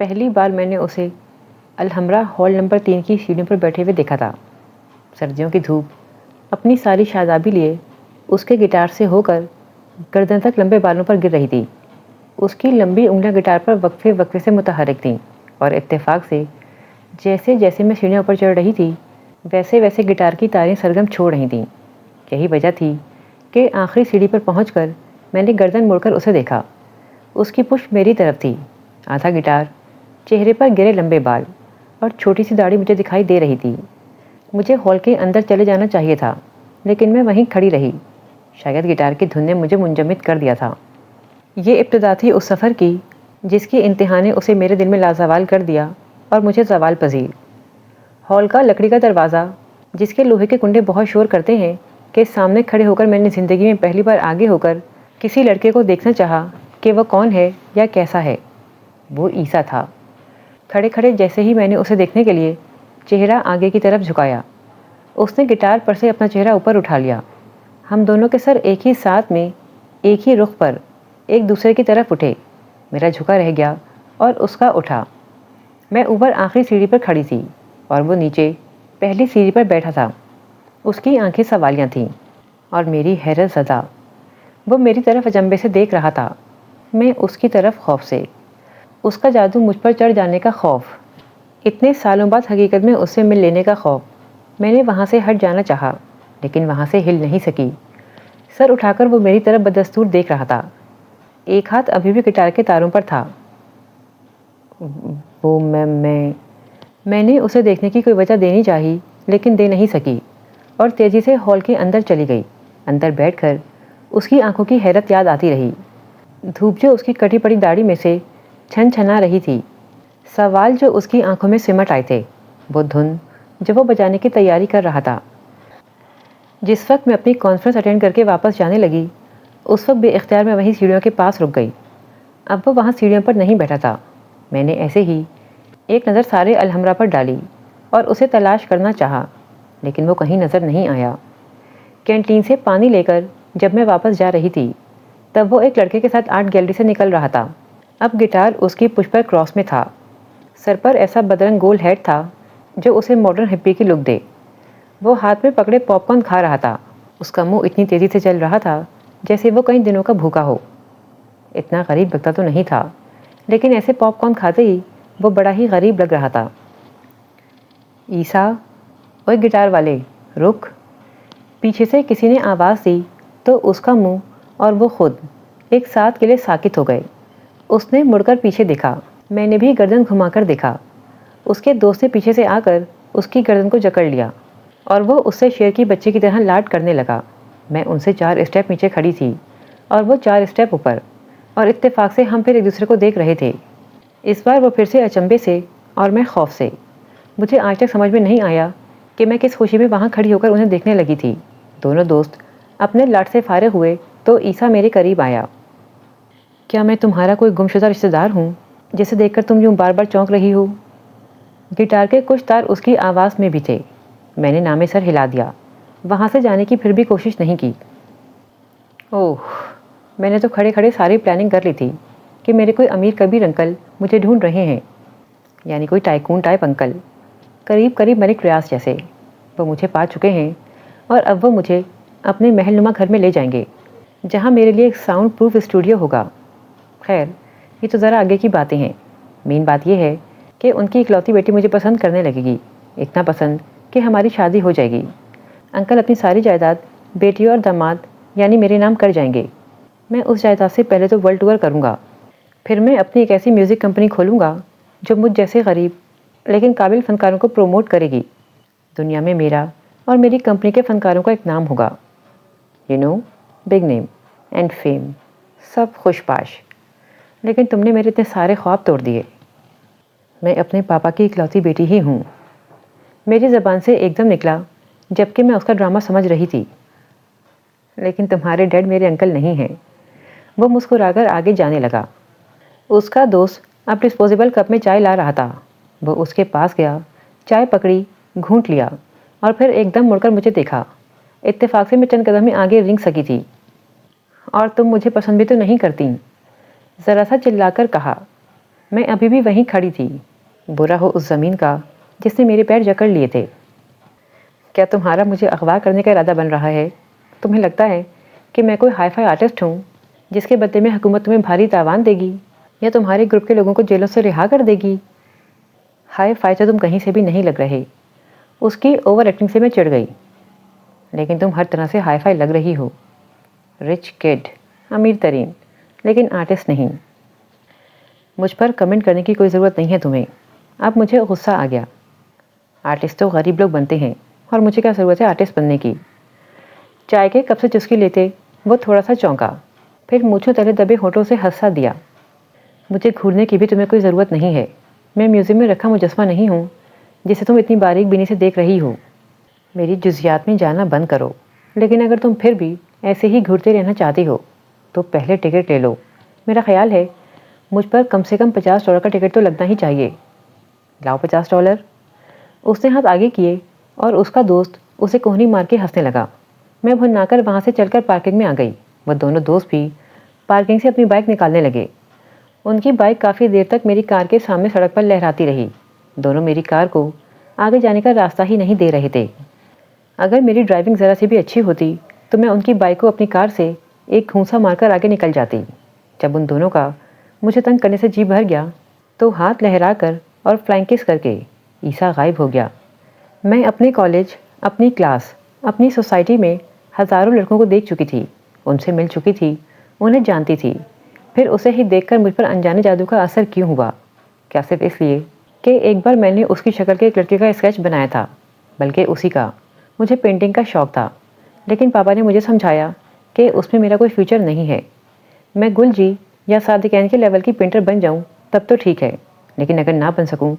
پہلی بار میں نے اسے الحمرا ہال نمبر 3 کی سیڑھیوں پر بیٹھے ہوئے دیکھا تھا۔ سردیوں کی دھوپ اپنی ساری شادابی لیے اس کے گٹار سے ہو کر گردن تک لمبے بالوں پر گر رہی تھی۔ اس کی لمبی انگلیاں گٹار پر وقفے وقفے سے متحرک تھیں اور اتفاق سے جیسے جیسے میں سیڑھیوں پر چڑھ رہی تھی ویسے ویسے گٹار کی تاریں سرگم چھوڑ رہی تھیں۔ یہی وجہ تھی کہ آخری سیڑھی پر پہنچ کر میں نے گردن موڑ کر اسے دیکھا۔ اس کی پشت میری طرف تھی، آدھا گٹار، چہرے پر گرے لمبے بال اور چھوٹی سی داڑھی مجھے دکھائی دے رہی تھی۔ مجھے ہال کے اندر چلے جانا چاہیے تھا لیکن میں وہیں کھڑی رہی۔ شاید گٹار کی دھن نے مجھے منجمد کر دیا تھا۔ یہ ابتدا تھی اس سفر کی جس کی انتہا نے اسے میرے دل میں لازوال کر دیا اور مجھے زوال پذیر۔ ہال کا لکڑی کا دروازہ جس کے لوہے کے کنڈے بہت شور کرتے ہیں کہ سامنے کھڑے ہو کر میں نے زندگی میں پہلی بار آگے ہو کر کسی لڑکے کو دیکھنا چاہا کہ وہ کون ہے یا کیسا ہے۔ وہ عیسیٰ تھا۔ کھڑے کھڑے جیسے ہی میں نے اسے دیکھنے کے لیے چہرہ آگے کی طرف جھکایا، اس نے گٹار پر سے اپنا چہرہ اوپر اٹھا لیا۔ ہم دونوں کے سر ایک ہی ساتھ میں ایک ہی رخ پر ایک دوسرے کی طرف اٹھے۔ میرا جھکا رہ گیا اور اس کا اٹھا۔ میں اوپر آخری سیڑھی پر کھڑی تھی اور وہ نیچے پہلی سیڑھی پر بیٹھا تھا۔ اس کی آنکھیں سوالیاں تھیں اور میری حیرت زدہ۔ وہ میری طرف اچنبے سے دیکھ رہا تھا، میں اس کی طرف خوف سے۔ اس کا جادو مجھ پر چڑھ جانے کا خوف، اتنے سالوں بعد حقیقت میں اس سے مل لینے کا خوف۔ میں نے وہاں سے ہٹ جانا چاہا لیکن وہاں سے ہل نہیں سکی۔ سر اٹھا کر وہ میری طرف بدستور دیکھ رہا تھا۔ ایک ہاتھ ابھی بھی گٹار کے تاروں پر تھا۔ وہ میں نے اسے دیکھنے کی کوئی وجہ دینی چاہی لیکن دے نہیں سکی اور تیزی سے ہال کے اندر چلی گئی۔ اندر بیٹھ کر اس کی آنکھوں کی حیرت یاد آتی رہی۔ دھوپ جو اس کی کٹی پڑی داڑھی میں سے چھن چھنا رہی تھی، سوال جو اس کی آنکھوں میں سمٹ آئے تھے، وہ دھن جو وہ بجانے کی تیاری کر رہا تھا۔ جس وقت میں اپنی کانفرنس اٹینڈ کر کے واپس جانے لگی اس وقت بے اختیار میں وہیں سیڑھیوں کے پاس رک گئی۔ اب وہ وہاں سیڑھیوں پر نہیں بیٹھا تھا۔ میں نے ایسے ہی ایک نظر سارے الحمرا پر ڈالی اور اسے تلاش کرنا چاہا لیکن وہ کہیں نظر نہیں آیا۔ کینٹین سے پانی لے کر جب میں واپس جا رہی تھی تب وہ ایک لڑکے کے ساتھ آرٹ گیلری سے نکل رہا تھا۔ اب گٹار اس کی پشت پر کراس میں تھا، سر پر ایسا بدرنگ گول ہیڈ تھا جو اسے ماڈرن ہپی کی لک دے۔ وہ ہاتھ میں پکڑے پاپ کارن کھا رہا تھا۔ اس کا منہ اتنی تیزی سے چل رہا تھا جیسے وہ کئی دنوں کا بھوکا ہو۔ اتنا غریب لگتا تو نہیں تھا لیکن ایسے پاپ کارن کھاتے ہی وہ بڑا ہی غریب لگ رہا تھا۔ عیسیٰ، اوے گٹار والے، رک! پیچھے سے کسی نے آواز دی تو اس کا منہ اور وہ خود ایک ساتھ کے لیے ساکت ہو گئے۔ اس نے مڑ کر پیچھے دیکھا۔ میں نے بھی گردن گھما کر دیکھا۔ اس کے دوست نے پیچھے سے آ کر اس کی گردن کو جکڑ لیا اور وہ اس سے شیر کی بچی کی طرح لاڈ کرنے لگا۔ میں ان سے 4 اسٹیپ نیچے کھڑی تھی اور وہ 4 اسٹیپ اوپر، اور اتفاق سے ہم پھر ایک دوسرے کو دیکھ رہے تھے۔ اس بار وہ پھر سے اچنبے سے اور میں خوف سے۔ مجھے آج تک سمجھ میں نہیں آیا کہ میں کس خوشی میں وہاں کھڑی ہو کر انہیں دیکھنے لگی تھی۔ دونوں دوست اپنے لاڈ سے فارغ ہوئے تو عیسیٰ میرے قریب آیا۔ کیا میں تمہارا کوئی گمشدہ رشتہ دار ہوں جسے دیکھ کر تم یوں بار بار چونک رہی ہو؟ گٹار کے کچھ تار اس کی آواز میں بھی تھے۔ میں نے نامے سر ہلا دیا، وہاں سے جانے کی پھر بھی کوشش نہیں کی۔ اوہ، میں نے تو کھڑے کھڑے ساری پلاننگ کر لی تھی کہ میرے کوئی امیر کبیر انکل مجھے ڈھونڈ رہے ہیں، یعنی کوئی ٹائکون ٹائپ انکل، قریب قریب ملک ریاض جیسے۔ وہ مجھے پا چکے ہیں اور اب وہ مجھے اپنے محل نما گھر میں لے جائیں گے جہاں میرے لیے ایک ساؤنڈ پروف اسٹوڈیو ہوگا۔ خیر، یہ تو ذرا آگے کی باتیں ہیں۔ مین بات یہ ہے کہ ان کی اکلوتی بیٹی مجھے پسند کرنے لگے گی، اتنا پسند کہ ہماری شادی ہو جائے گی۔ انکل اپنی ساری جائیداد بیٹی اور داماد یعنی میرے نام کر جائیں گے۔ میں اس جائیداد سے پہلے تو ورلڈ ٹور کروں گا، پھر میں اپنی ایک ایسی میوزک کمپنی کھولوں گا جو مجھ جیسے غریب لیکن قابل فنکاروں کو پروموٹ کرے گی۔ دنیا میں میرا اور میری کمپنی کے فنکاروں کا ایک نام ہوگا، بگ نیم اینڈ فیم، سب خوش پاش۔ لیکن تم نے میرے اتنے سارے خواب توڑ دیے۔ میں اپنے پاپا کی اکلوتی بیٹی ہی ہوں، میری زبان سے ایک دم نکلا جبکہ میں اس کا ڈرامہ سمجھ رہی تھی۔ لیکن تمہارے ڈیڈ میرے انکل نہیں ہیں۔ وہ مسکرا کر آگے جانے لگا۔ اس کا دوست اب ڈسپوزیبل کپ میں چائے لا رہا تھا۔ وہ اس کے پاس گیا، چائے پکڑی، گھونٹ لیا اور پھر ایک دم مڑ کر مجھے دیکھا۔ اتفاق سے میں چند قدم میں آگے رینگ سکی تھی۔ اور تم مجھے پسند بھی تو نہیں کرتی، ذرا سا چلا کر کہا۔ میں ابھی بھی وہیں کھڑی تھی، برا ہو اس زمین کا جس نے میرے پیر جکڑ لیے تھے۔ کیا تمہارا مجھے اغوا کرنے کا ارادہ بن رہا ہے؟ تمہیں لگتا ہے کہ میں کوئی ہائی فائی آرٹسٹ ہوں جس کے بدلے میں حکومت تمہیں بھاری تاوان دے گی یا تمہارے گروپ کے لوگوں کو جیلوں سے رہا کر دے گی؟ ہائی فائی تو تم کہیں سے بھی نہیں لگ رہے۔ اس کی اوور ایکٹنگ سے میں چڑھ گئی۔ لیکن تم ہر طرح سے ہائی فائی لگ رہی ہو، رچ کڈ، امیر ترین، لیکن آرٹسٹ نہیں۔ مجھ پر کمنٹ کرنے کی کوئی ضرورت نہیں ہے تمہیں۔ اب مجھے غصہ آ گیا۔ آرٹسٹ تو غریب لوگ بنتے ہیں اور مجھے کیا ضرورت ہے آرٹسٹ بننے کی؟ چائے کے کپ سے چسکی لیتے وہ تھوڑا سا چونکا، پھر مونچھوں تلے دبے ہونٹوں سے ہنسا دیا۔ مجھے گھورنے کی بھی تمہیں کوئی ضرورت نہیں ہے۔ میں میوزیم میں رکھا مجسمہ نہیں ہوں جسے تم اتنی باریک بینی سے دیکھ رہی ہو۔ میری جزیات میں جانا بند کرو۔ لیکن اگر تم پھر بھی ایسے ہی گھورتے رہنا چاہتی ہو تو پہلے ٹکٹ لے لو۔ میرا خیال ہے مجھ پر کم سے کم $50 کا ٹکٹ تو لگنا ہی چاہیے۔ لاؤ $50۔ اس نے ہاتھ آگے کیے اور اس کا دوست اسے کوہنی مار کے ہنسنے لگا۔ میں بھنا کر وہاں سے چل کر پارکنگ میں آ گئی۔ وہ دونوں دوست بھی پارکنگ سے اپنی بائک نکالنے لگے۔ ان کی بائک کافی دیر تک میری کار کے سامنے سڑک پر لہراتی رہی۔ دونوں میری کار کو آگے جانے کا راستہ ہی نہیں دے رہے تھے۔ اگر میری ڈرائیونگ ذرا سی بھی اچھی ہوتی تو میں ان کی بائک کو اپنی کار سے ایک گھونسا مار کر آگے نکل جاتی۔ جب ان دونوں کا مجھے تنگ کرنے سے جی بھر گیا تو ہاتھ لہرا کر اور فلائنگ کس کر کے عیسیٰ غائب ہو گیا۔ میں اپنے کالج، اپنی کلاس، اپنی سوسائٹی میں ہزاروں لڑکوں کو دیکھ چکی تھی، ان سے مل چکی تھی، انہیں جانتی تھی۔ پھر اسے ہی دیکھ کر مجھ پر انجانے جادو کا اثر کیوں ہوا؟ کیا صرف اس لیے کہ ایک بار میں نے اس کی شکل کے ایک لڑکے کا اسکیچ بنایا تھا، بلکہ اسی کا۔ مجھے پینٹنگ کا شوق تھا، لیکن پاپا نے مجھے سمجھایا کہ اس میں میرا کوئی فیوچر نہیں ہے۔ میں گل جی یا صادقین کے لیول کی پینٹر بن جاؤں تب تو ٹھیک ہے، لیکن اگر نہ بن سکوں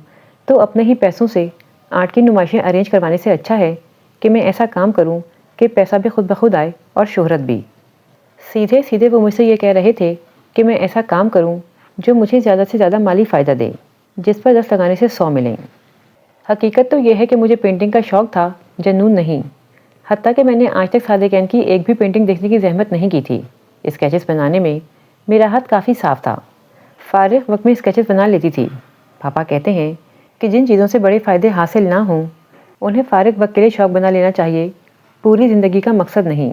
تو اپنے ہی پیسوں سے آرٹ کی نمائشیں ارینج کروانے سے اچھا ہے کہ میں ایسا کام کروں کہ پیسہ بھی خود بخود آئے اور شہرت بھی۔ سیدھے سیدھے وہ مجھ سے یہ کہہ رہے تھے کہ میں ایسا کام کروں جو مجھے زیادہ سے زیادہ مالی فائدہ دے، جس پر 10 لگانے سے 100 ملیں۔ حقیقت تو یہ ہے کہ مجھے پینٹنگ کا شوق تھا، جنون نہیں۔ حتیٰ کہ میں نے آج تک صادقین کی ایک بھی پینٹنگ دیکھنے کی زحمت نہیں کی تھی۔ اسکیچز بنانے میں میرا ہاتھ کافی صاف تھا۔ فارغ وقت میں اسکیچز بنا لیتی تھی۔ پاپا کہتے ہیں کہ جن چیزوں سے بڑے فائدے حاصل نہ ہوں انہیں فارغ وقت کے لیے شوق بنا لینا چاہیے، پوری زندگی کا مقصد نہیں۔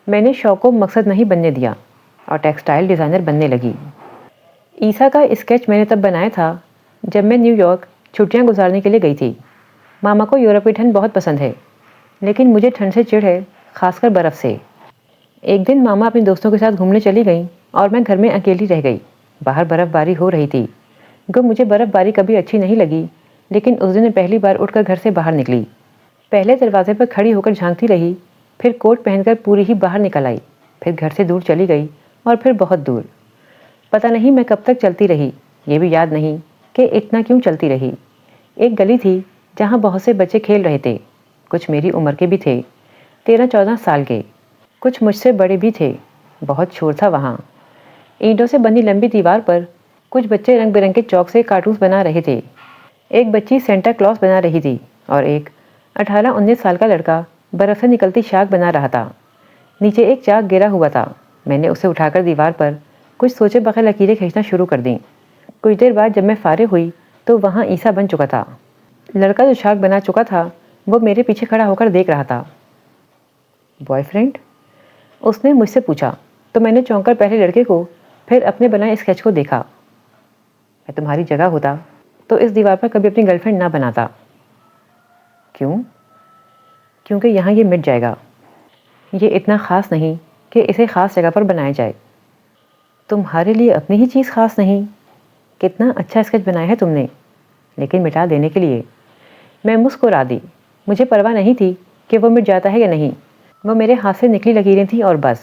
میں نے شوق کو مقصد نہیں بننے دیا اور ٹیکسٹائل ڈیزائنر بننے لگی۔ عیسیٰ کا اسکیچ میں نے تب بنایا تھا جب میں نیو یارک چھٹیاں گزارنے کے لیے گئی تھی۔ ماما کو یورپی ٹھنڈ بہت پسند ہے، لیکن مجھے ٹھنڈ سے چڑ ہے، خاص کر برف سے۔ ایک دن ماما اپنے دوستوں کے ساتھ گھومنے چلی گئیں اور میں گھر میں اکیلی رہ گئی۔ باہر برف باری ہو رہی تھی۔ گو مجھے برف باری کبھی اچھی نہیں لگی، لیکن اس دن میں پہلی بار اٹھ کر گھر سے باہر نکلی۔ پہلے دروازے پر کھڑی ہو کر جھانکتی رہی، پھر کوٹ پہن کر پوری ہی باہر نکل آئی، پھر گھر سے دور چلی گئی اور پھر بہت دور۔ پتہ نہیں میں کب تک چلتی رہی، یہ بھی یاد نہیں کہ اتنا کیوں چلتی رہی۔ ایک گلی تھی جہاں بہت سے بچے کھیل رہے تھے، کچھ میری عمر کے بھی تھے، 13-14 سال کے، کچھ مجھ سے بڑے بھی تھے۔ بہت شور تھا وہاں۔ اینٹوں سے بنی لمبی دیوار پر کچھ بچے رنگ برنگ کے چاک سے کارٹونز بنا رہے تھے۔ ایک بچی سینٹا کلاس بنا رہی تھی اور ایک 18-19 سال کا لڑکا برف سے نکلتی شاخ بنا رہا تھا۔ نیچے ایک چاک گرا ہوا تھا۔ میں نے اسے اٹھا کر دیوار پر کچھ سوچے بغیر لکیریں کھینچنا شروع کر دیں۔ کچھ دیر بعد جب میں فارغ ہوئی تو وہاں عیسیٰ بن چکا تھا۔ لڑکا جو شاخ بنا چکا تھا وہ میرے پیچھے کھڑا ہو کر دیکھ رہا تھا۔ Boy friend? اس نے مجھ سے پوچھا تو میں نے چونک کر پہلے لڑکے کو پھر اپنے بنائے اسکیچ کو دیکھا۔ میں تمہاری جگہ ہوتا تو اس دیوار پر کبھی اپنی گرل فرینڈ نہ بناتا۔ کیوں؟ کیونکہ یہاں یہ مٹ جائے گا۔ یہ اتنا خاص نہیں کہ اسے خاص جگہ پر بنایا جائے۔ تمہارے لیے اپنی ہی چیز خاص نہیں؟ کتنا اچھا اسکیچ بنایا ہے تم نے، لیکن مٹا دینے کے لیے۔ میں مسکرا دی۔ مجھے پرواہ نہیں تھی کہ وہ مٹ جاتا ہے یا نہیں، وہ میرے ہاتھ سے نکلی لکیریں تھیں اور بس۔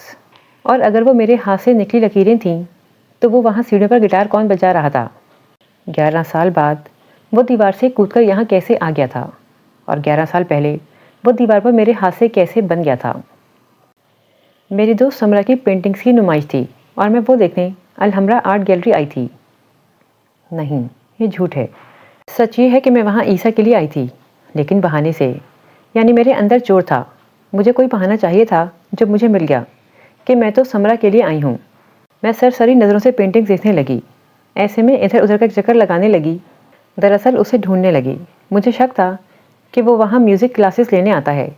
اور اگر وہ میرے ہاتھ سے نکلی لکیریں تھیں تو وہ وہاں سیڑھیوں پر گٹار کون بجا رہا تھا؟ 11 سال بعد وہ دیوار سے کود کر یہاں کیسے آ گیا تھا؟ اور 11 سال پہلے وہ دیوار پر میرے ہاتھ سے کیسے بن گیا تھا؟ میری دوست سمرا کی پینٹنگز کی نمائش تھی اور میں وہ دیکھنے الحمرا آرٹ گیلری آئی تھی۔ نہیں، یہ جھوٹ ہے۔ سچ یہ ہے کہ میں وہاں عیسیٰ کے لیے آئی تھی، لیکن بہانے سے، یعنی میرے اندر چور تھا۔ مجھے کوئی بہانہ چاہیے تھا جب مجھے مل گیا کہ میں تو سمرا کے لیے آئی ہوں۔ میں سرسری نظروں سے پینٹنگ دیکھنے لگی۔ ایسے میں ادھر ادھر کا چکر لگانے لگی. دراصل اسے ڈھونڈنے لگی. مجھے شک تھا کہ وہ وہاں میوزک کلاسز لینے آتا ہے.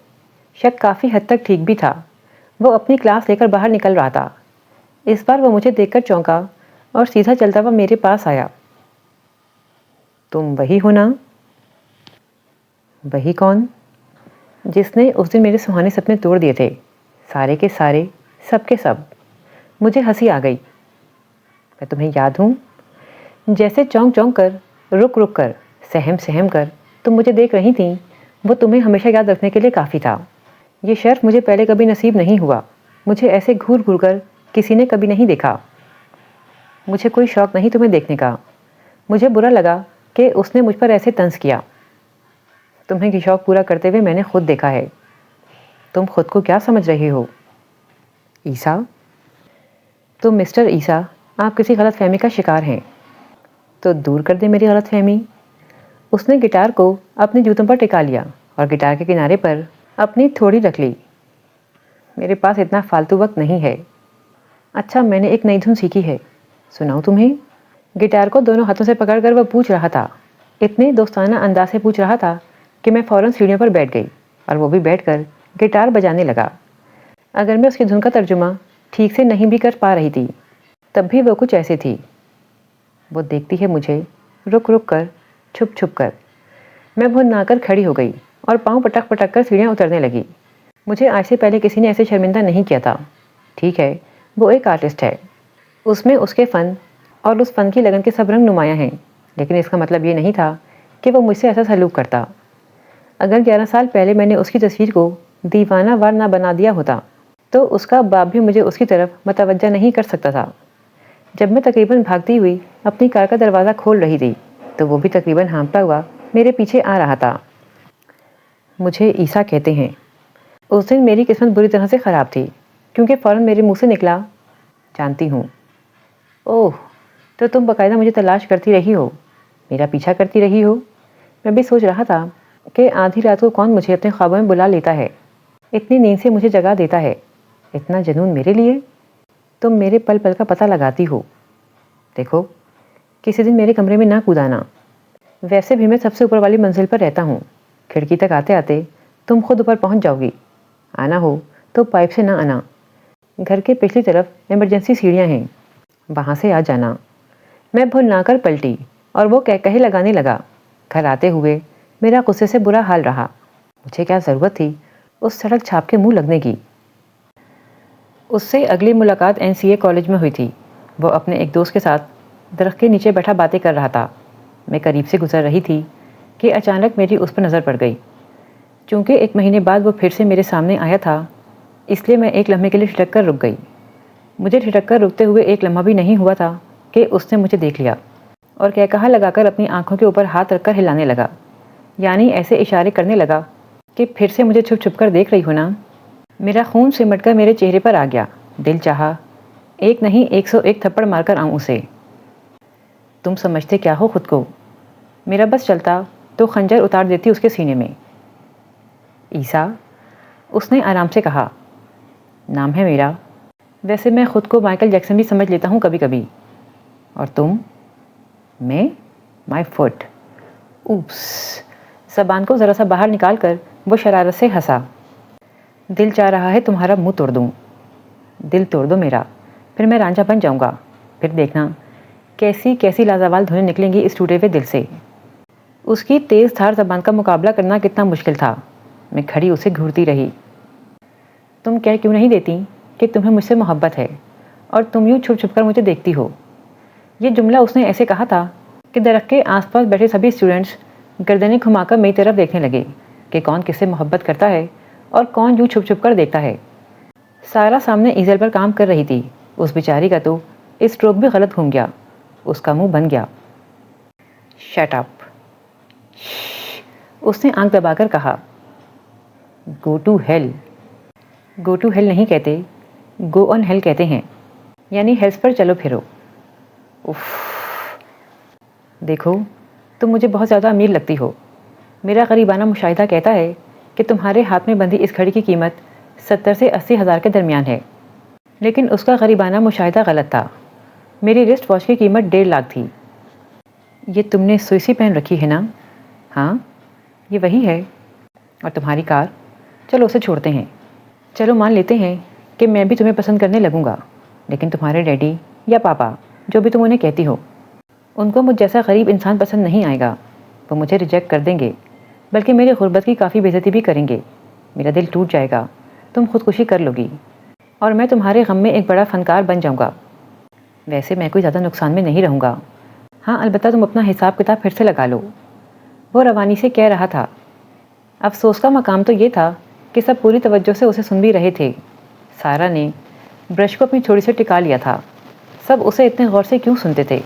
شک کافی حد تک ٹھیک بھی تھا. وہ اپنی کلاس لے کر باہر نکل رہا تھا. اس بار وہ مجھے دیکھ کر چونکا اور سیدھا چلتا ہوا میرے پاس آیا. تم وہی ہو نا؟ وہی کون؟ جس نے اس دن میرے سہانے سپنے توڑ دیے تھے. سارے کے سارے، سب کے سب. مجھے ہنسی آ گئی. میں تمہیں یاد ہوں؟ جیسے چونک چونک کر، رک رک کر، سہم سہم کر تم مجھے دیکھ رہی تھیں، وہ تمہیں ہمیشہ یاد رکھنے کے لیے کافی تھا. یہ شرف مجھے پہلے کبھی نصیب نہیں ہوا. مجھے ایسے گھور گھور کر کسی نے کبھی نہیں دیکھا. مجھے کوئی شوق نہیں تمہیں دیکھنے کا. مجھے برا لگا کہ اس نے مجھ پر ایسے طنز کیا. تمہیں یہ شوق پورا کرتے ہوئے میں نے خود دیکھا ہے. تم خود کو کیا سمجھ رہے ہو؟ عیسیٰ؟ تو مسٹر عیسیٰ، آپ کسی غلط فہمی کا شکار ہیں. تو دور کر دیں میری غلط فہمی. اس نے گٹار کو اپنے جوتوں پر ٹکا لیا اور گٹار کے کنارے پر اپنی تھوڑی رکھ لی. میرے پاس اتنا فالتو وقت نہیں ہے. اچھا، میں نے ایک نئی دھن سیکھی ہے، سناؤں تمہیں؟ گٹار کو دونوں ہاتھوں سے پکڑ کر وہ پوچھ رہا تھا. اتنے دوستانہ انداز سے پوچھ رہا تھا کہ میں فوراً سیڑھیوں پر بیٹھ گئی اور وہ بھی بیٹھ کر گٹار بجانے لگا. اگر میں اس کی دھن کا ترجمہ ٹھیک سے نہیں بھی کر پا رہی تھی، تب بھی وہ کچھ ایسے تھی. وہ دیکھتی ہے مجھے، رک رک کر، چھپ چھپ کر. میں بھن کر کھڑی ہو گئی اور پاؤں پٹک پٹک کر سیڑھیاں اترنے لگی. مجھے آج سے پہلے کسی نے ایسے شرمندہ نہیں کیا تھا. ٹھیک ہے، وہ ایک آرٹسٹ ہے. اس میں اس کے فن اور اس فن کی لگن کے سب رنگ نمایاں ہیں، لیکن اس کا مطلب یہ نہیں تھا کہ وہ مجھ سے ایسا سلوک کرتا. اگر 11 سال پہلے میں نے اس کی تصویر کو دیوانہ وار نہ بنا دیا ہوتا تو اس کا باپ بھی مجھے اس کی طرف متوجہ نہیں کر سکتا تھا. جب میں تقریباً بھاگتی ہوئی اپنی کار کا دروازہ کھول رہی تھی تو وہ بھی تقریباً ہانپتا ہوا میرے پیچھے آ رہا تھا. مجھے عیسیٰ کہتے ہیں. اس دن میری قسمت بری طرح سے خراب تھی کیونکہ فوراً میرے منہ سے نکلا، جانتی ہوں. اوہ، تو تم باقاعدہ مجھے تلاش کرتی رہی ہو، میرا پیچھا کرتی رہی ہو. میں بھی سوچ رہا تھا کہ آدھی رات کو کون مجھے اپنے خوابوں میں بلا لیتا ہے، اتنی نیند سے مجھے جگا دیتا ہے. اتنا جنون میرے لیے؟ تم میرے پل پل کا پتہ لگاتی ہو. دیکھو، کسی دن میرے کمرے میں نہ کودانا. ویسے بھی میں سب سے اوپر والی منزل پر رہتا ہوں. کھڑکی تک آتے آتے تم خود اوپر پہنچ جاؤ گی. آنا ہو تو پائپ سے نہ آنا. گھر کے پچھلی طرف ایمرجنسی سیڑھیاں ہیں، وہاں سے آ جانا. میں بھن کر پلٹی اور وہ کہے لگانے لگا. گھر آتے ہوئے میرا غصے سے برا حال رہا. مجھے کیا ضرورت تھی اس سڑک چھاپ کے منہ لگنے کی؟ اس سے اگلی ملاقات NCA کالج میں ہوئی تھی. وہ اپنے ایک دوست کے ساتھ درخت کے نیچے بیٹھا باتیں کر رہا تھا. میں قریب سے گزر رہی تھی کہ اچانک میری اس پر نظر پڑ گئی. چونکہ 1 مہینے بعد وہ پھر سے میرے سامنے آیا تھا، اس لیے میں ایک لمحے کے لیے ٹھٹک کر رک گئی. مجھے ٹھٹک کر رکتے ہوئے ایک لمحہ بھی نہیں ہوا تھا کہ اس نے مجھے دیکھ لیا اور کہا لگا کر اپنی آنکھوں کے اوپر ہاتھ رکھ کر ہلانے لگا. یعنی ایسے اشارے کرنے لگا کہ پھر سے مجھے چھپ چھپ کر دیکھ رہی ہو نا. میرا خون سمٹ کر میرے چہرے پر آ گیا. دل چاہا ایک نہیں 101 تھپڑ مار کر آؤں اسے. تم سمجھتے کیا ہو خود کو؟ میرا بس چلتا تو خنجر اتار دیتی اس کے سینے میں. عیسیٰ، اس نے آرام سے کہا. نام ہے میرا. ویسے میں خود کو مائیکل جیکسن بھی سمجھ لیتا ہوں کبھی کبھی. اور تم؟ میں؟ مائی فٹ. اوپس. زبان کو ذرا سا باہر نکال کر وہ شرارت سے ہنسا. دل چاہ رہا ہے تمہارا منہ توڑ دوں. دل توڑ دو میرا، پھر میں رانجھا بن جاؤں گا. پھر دیکھنا کیسی کیسی لازوال دھنیں نکلیں گی اس ٹوٹے ہوئے دل سے. اس کی تیز دھار زبان کا مقابلہ کرنا کتنا مشکل تھا. میں کھڑی اسے گھورتی رہی. تم کہہ کیوں نہیں دیتی کہ تمہیں مجھ سے محبت ہے اور تم یوں چھپ چھپ کر مجھے دیکھتی ہو؟ یہ جملہ اس نے ایسے کہا تھا کہ درخت کے آس پاس بیٹھے سبھی اسٹوڈنٹس گردنیں گھما کر میری طرف دیکھنے لگے کہ کون کس سے محبت کرتا ہے اور کون یوں چھپ چھپ کر دیکھتا ہے. سارا سامنے ایزل پر کام کر رہی تھی. اس بیچاری کا تو اسٹروک بھی غلط گھوم گیا. اس کا منہ بن گیا. Shut up. اس نے آنکھ دبا کر کہا. Go to hell. Go to hell نہیں کہتے، گو آن ہیل کہتے ہیں. یعنی ہیلس پر چلو پھرو. اف. دیکھو، تم مجھے بہت زیادہ امیر لگتی ہو. میرا غریبانہ مشاہدہ کہتا ہے کہ تمہارے ہاتھ میں بندھی اس گھڑی کی قیمت 70 سے 80 ہزار کے درمیان ہے. لیکن اس کا غریبانہ مشاہدہ غلط تھا. میری رسٹ واچ کی قیمت 1.5 لاکھ تھی۔ یہ تم نے سوئسی پہن رکھی ہے نا؟ ہاں، یہ وہی ہے۔ اور تمہاری کار؟ چلو اسے چھوڑتے ہیں۔ چلو مان لیتے ہیں کہ میں بھی تمہیں پسند کرنے لگوں گا، لیکن تمہارے ڈیڈی یا پاپا، جو بھی تم انہیں کہتی ہو، ان کو مجھ جیسا غریب انسان پسند نہیں آئے گا۔ وہ مجھے ریجیکٹ کر دیں گے، بلکہ میری غربت کی کافی بے عزتی بھی کریں گے۔ میرا دل ٹوٹ جائے گا، تم خودکشی کر لو گی، اور میں تمہارے غم میں ایک بڑا فنکار بن جاؤں گا۔ ویسے میں کوئی زیادہ نقصان میں نہیں رہوں گا۔ ہاں، البتہ تم اپنا حساب کتاب پھر سے لگا لو۔ وہ روانی سے کہہ رہا تھا۔ افسوس کا مقام تو یہ تھا کہ سب پوری توجہ سے اسے سن بھی رہے تھے۔ سارا نے برش کو اپنی چھوڑی سے ٹکا لیا تھا۔ سب اسے اتنے غور سے کیوں سنتے تھے؟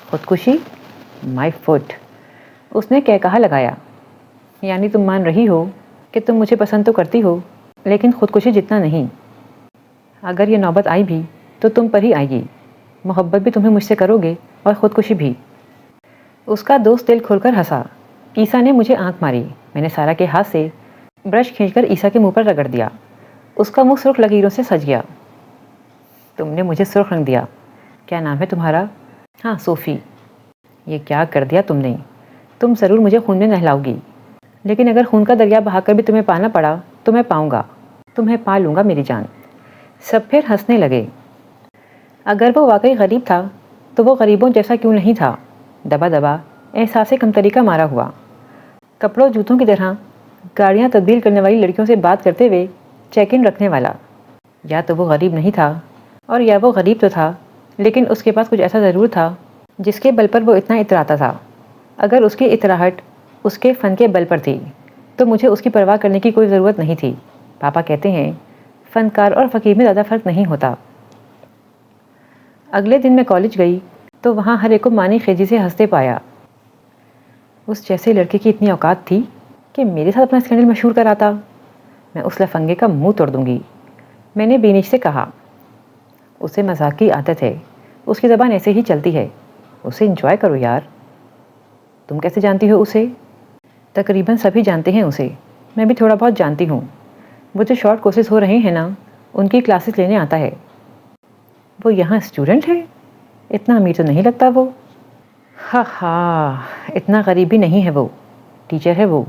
خودکشی؟ مائی فٹ، اس نے کہا لگایا۔ یعنی تم مان رہی ہو کہ تم مجھے پسند تو کرتی ہو، لیکن خودکشی جتنا نہیں۔ اگر یہ نوبت آئی بھی تو تم پر ہی آئے گی۔ محبت بھی تمہیں مجھ سے کرو گے اور خودکشی بھی۔ اس کا دوست دل کھول کر ہنسا۔ عیسیٰ نے مجھے آنکھ ماری۔ میں نے سارا کے ہاتھ سے برش کھینچ کر عیسیٰ کے منہ پر رگڑ دیا۔ اس کا منہ سرخ لکیروں سے سج گیا۔ تم نے مجھے سرخ رنگ دیا۔ کیا نام ہے تمہارا؟ ہاں، صوفی۔ یہ کیا کر دیا تم نے؟ تم ضرور مجھے خون میں نہلاؤ گی، لیکن اگر خون کا دریا بہا کر بھی تمہیں پانا پڑا تو میں پاؤں گا، تمہیں پا لوں گا میری جان۔ سب پھر ہنسنے لگے۔ اگر وہ واقعی غریب تھا تو وہ غریبوں جیسا کیوں نہیں تھا؟ دبا دبا احساس کمتری کا مارا ہوا، کپڑوں جوتوں کی طرح گاڑیاں تبدیل کرنے والی لڑکیوں سے بات کرتے ہوئے چیک ان رکھنے والا۔ یا تو وہ غریب نہیں تھا، اور یا وہ غریب تو تھا، لیکن اس کے پاس کچھ ایسا ضرور تھا جس کے بل پر وہ اتنا اتراتا تھا۔ اگر اس کی اتراہٹ اس کے فن کے بل پر تھی تو مجھے اس کی پرواہ کرنے کی کوئی ضرورت نہیں تھی۔ پاپا کہتے ہیں فنکار اور فقیر میں زیادہ فرق نہیں ہوتا۔ اگلے دن میں کالج گئی تو وہاں ہر ایک کو مانی خیجی سے ہنستے پایا۔ اس جیسے لڑکے کی اتنی اوقات تھی کہ میرے ساتھ اپنا اسکینڈل مشہور کراتا۔ میں اس لفنگے کا منہ توڑ دوں گی، میں نے بینیش سے کہا۔ اسے مذاق کی عادت ہے، اس کی زبان ایسے ہی چلتی ہے، اسے انجوائے کرو یار۔ تم کیسے جانتی ہو اسے؟ تقریباً سبھی جانتے ہیں اسے، میں بھی تھوڑا بہت جانتی ہوں۔ وہ جو شارٹ کورسز ہو رہے ہیں نا، ان کی کلاسز لینے آتا ہے۔ وہ یہاں اسٹوڈنٹ ہے؟ اتنا امیر تو نہیں لگتا وہ۔ ہاں ہاں، اتنا غریب بھی نہیں ہے وہ، ٹیچر ہے وہ۔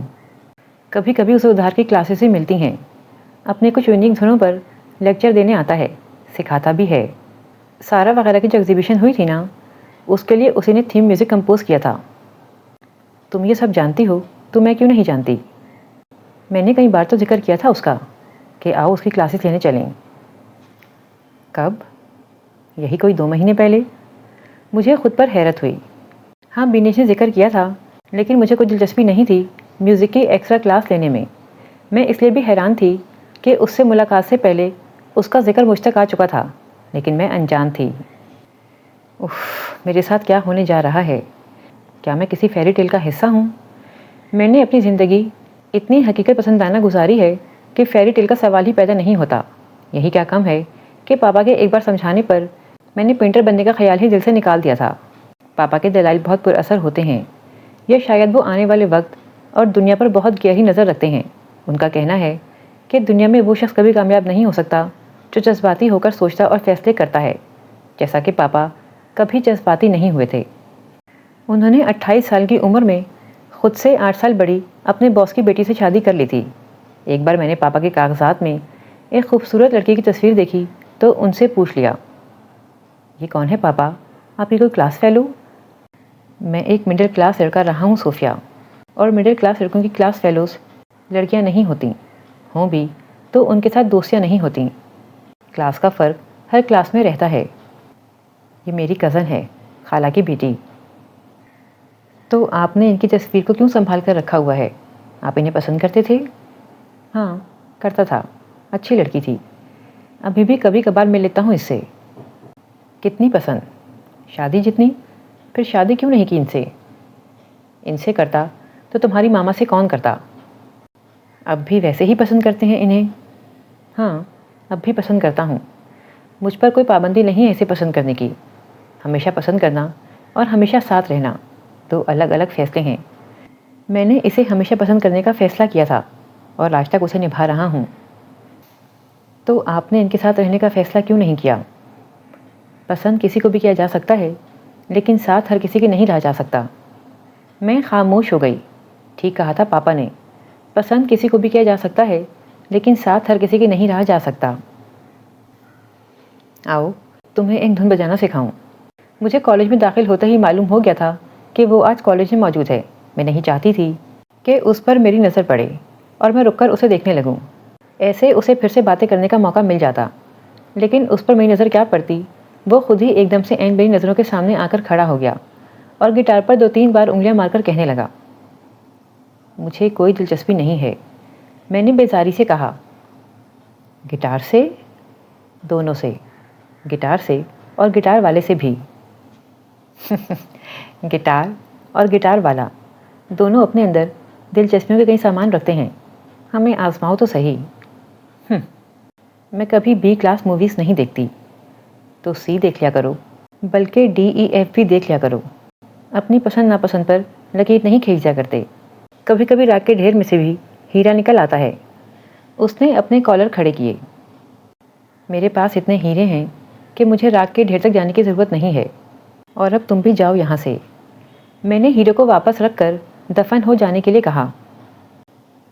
کبھی کبھی اسے ادھار کی کلاسز بھی ملتی ہیں۔ اپنے کچھ یونیک دھنوں پر لیکچر دینے آتا ہے، سکھاتا بھی ہے۔ سارا وغیرہ کی جو ایگزیبیشن ہوئی تھی نا، اس کے لیے اسی نے تھیم میوزک کمپوز کیا تھا۔ تم یہ سب جانتی ہو تو میں کیوں نہیں جانتی؟ میں نے کئی بار تو ذکر کیا تھا اس کا کہ آؤ اس کی کلاسز لینے چلیں۔ کب؟ یہی کوئی 2 مہینے پہلے۔ مجھے خود پر حیرت ہوئی۔ ہاں، بینیش نے ذکر کیا تھا، لیکن مجھے کوئی دلچسپی نہیں تھی میوزک کی ایکسٹرا کلاس لینے میں۔ میں اس لیے بھی حیران تھی کہ اس سے ملاقات سے پہلے اس کا ذکر مجھ تک آ چکا تھا، لیکن میں انجان تھی۔ اف، میرے ساتھ کیا ہونے جا رہا ہے؟ کیا میں کسی فیری ٹیل کا حصہ ہوں؟ میں نے اپنی زندگی اتنی حقیقت پسندانہ گزاری ہے کہ فیری ٹیل کا سوال ہی پیدا نہیں ہوتا۔ یہی کیا کم ہے کہ پاپا کے ایک بار سمجھانے پر میں نے پینٹر بننے کا خیال ہی دل سے نکال دیا تھا۔ پاپا کے دلائل بہت پر اثر ہوتے ہیں، یا شاید وہ آنے والے وقت اور دنیا پر بہت گہری نظر رکھتے ہیں۔ ان کا کہنا ہے کہ دنیا میں وہ شخص کبھی کامیاب نہیں ہو سکتا جو جذباتی ہو کر سوچتا اور فیصلے کرتا ہے، جیسا کہ پاپا کبھی جذباتی نہیں ہوئے تھے۔ انہوں نے 28 سال کی عمر میں خود سے 8 سال بڑی اپنے باس کی بیٹی سے شادی کر لی تھی۔ ایک بار میں نے پاپا کے کاغذات میں ایک خوبصورت لڑکی کی تصویر دیکھی تو ان سے پوچھ لیا، یہ کون ہے پاپا؟ آپ کی کوئی کلاس فیلو؟ میں ایک مڈل کلاس لڑکا رہا ہوں صوفیہ، اور مڈل کلاس لڑکوں کی کلاس فیلوز لڑکیاں نہیں ہوتیں، ہوں بھی تو ان کے ساتھ دوستیاں نہیں ہوتیں۔ کلاس کا فرق ہر کلاس میں رہتا ہے۔ یہ میری کزن ہے، خالہ کی بیٹی۔ تو آپ نے ان کی تصویر کو کیوں سنبھال کر رکھا ہوا ہے؟ آپ انہیں پسند کرتے تھے؟ ہاں، کرتا تھا، اچھی لڑکی تھی۔ ابھی بھی کبھی کبھار مل لیتا ہوں اس سے۔ کتنی پسند؟ شادی جتنی؟ پھر شادی کیوں نہیں کی ان سے؟ ان سے کرتا تو تمہاری ماما سے کون کرتا؟ اب بھی ویسے ہی پسند کرتے ہیں انہیں؟ ہاں، اب بھی پسند کرتا ہوں۔ مجھ پر کوئی پابندی نہیں ہے اسے پسند کرنے کی۔ ہمیشہ پسند کرنا اور ہمیشہ ساتھ رہنا دو الگ الگ فیصلے ہیں۔ میں نے اسے ہمیشہ پسند کرنے کا فیصلہ کیا تھا اور آج تک اسے نبھا رہا ہوں۔ تو آپ نے ان کے ساتھ رہنے کا فیصلہ کیوں نہیں کیا؟ پسند کسی کو بھی کیا جا سکتا ہے لیکن ساتھ ہر کسی کے نہیں رہا جا سکتا۔ میں خاموش ہو گئی۔ ٹھیک کہا تھا پاپا نے، پسند کسی کو بھی کیا جا سکتا ہے لیکن ساتھ ہر کسی کے نہیں رہا جا سکتا۔ آؤ تمہیں ایک دھن بجانا سکھاؤں۔ مجھے کالج میں داخل ہوتے ہی معلوم ہو گیا تھا کہ وہ آج کالج میں موجود ہے۔ میں نہیں چاہتی تھی کہ اس پر میری نظر پڑے اور میں رک کر اسے دیکھنے لگوں، ایسے اسے پھر سے باتیں کرنے کا موقع مل جاتا۔ لیکن اس پر میری نظر کیا پڑتی، وہ خود ہی ایک دم سے میری نظروں کے سامنے آ کر کھڑا ہو گیا اور گٹار پر 2-3 بار انگلیاں مار کر کہنے لگا، مجھے کوئی دلچسپی نہیں ہے۔ میں نے بیزاری سے کہا، گٹار سے؟ دونوں سے، گٹار سے اور گٹار والے سے بھی۔ گٹار اور گٹار والا دونوں اپنے اندر دلچسپیوں کے کئی سامان رکھتے ہیں، ہمیں آزماؤ تو صحیح۔ میں کبھی B کلاس موویز نہیں دیکھتی، تو C دیکھ لیا کرو، بلکہ DEF بھی دیکھ لیا کرو۔ اپنی پسند ناپسند پر لکیر نہیں کھینچ جا کرتے، کبھی کبھی راگ کے ڈھیر میں سے بھی ہیرا نکل آتا ہے۔ اس نے اپنے کالر کھڑے کیے۔ میرے پاس اتنے ہیرے ہیں کہ مجھے راگ کے ڈھیر تک جانے کی ضرورت نہیں ہے، اور اب تم بھی جاؤ یہاں سے۔ میں نے ہیرے کو واپس رکھ کر دفن ہو جانے کے لیے کہا،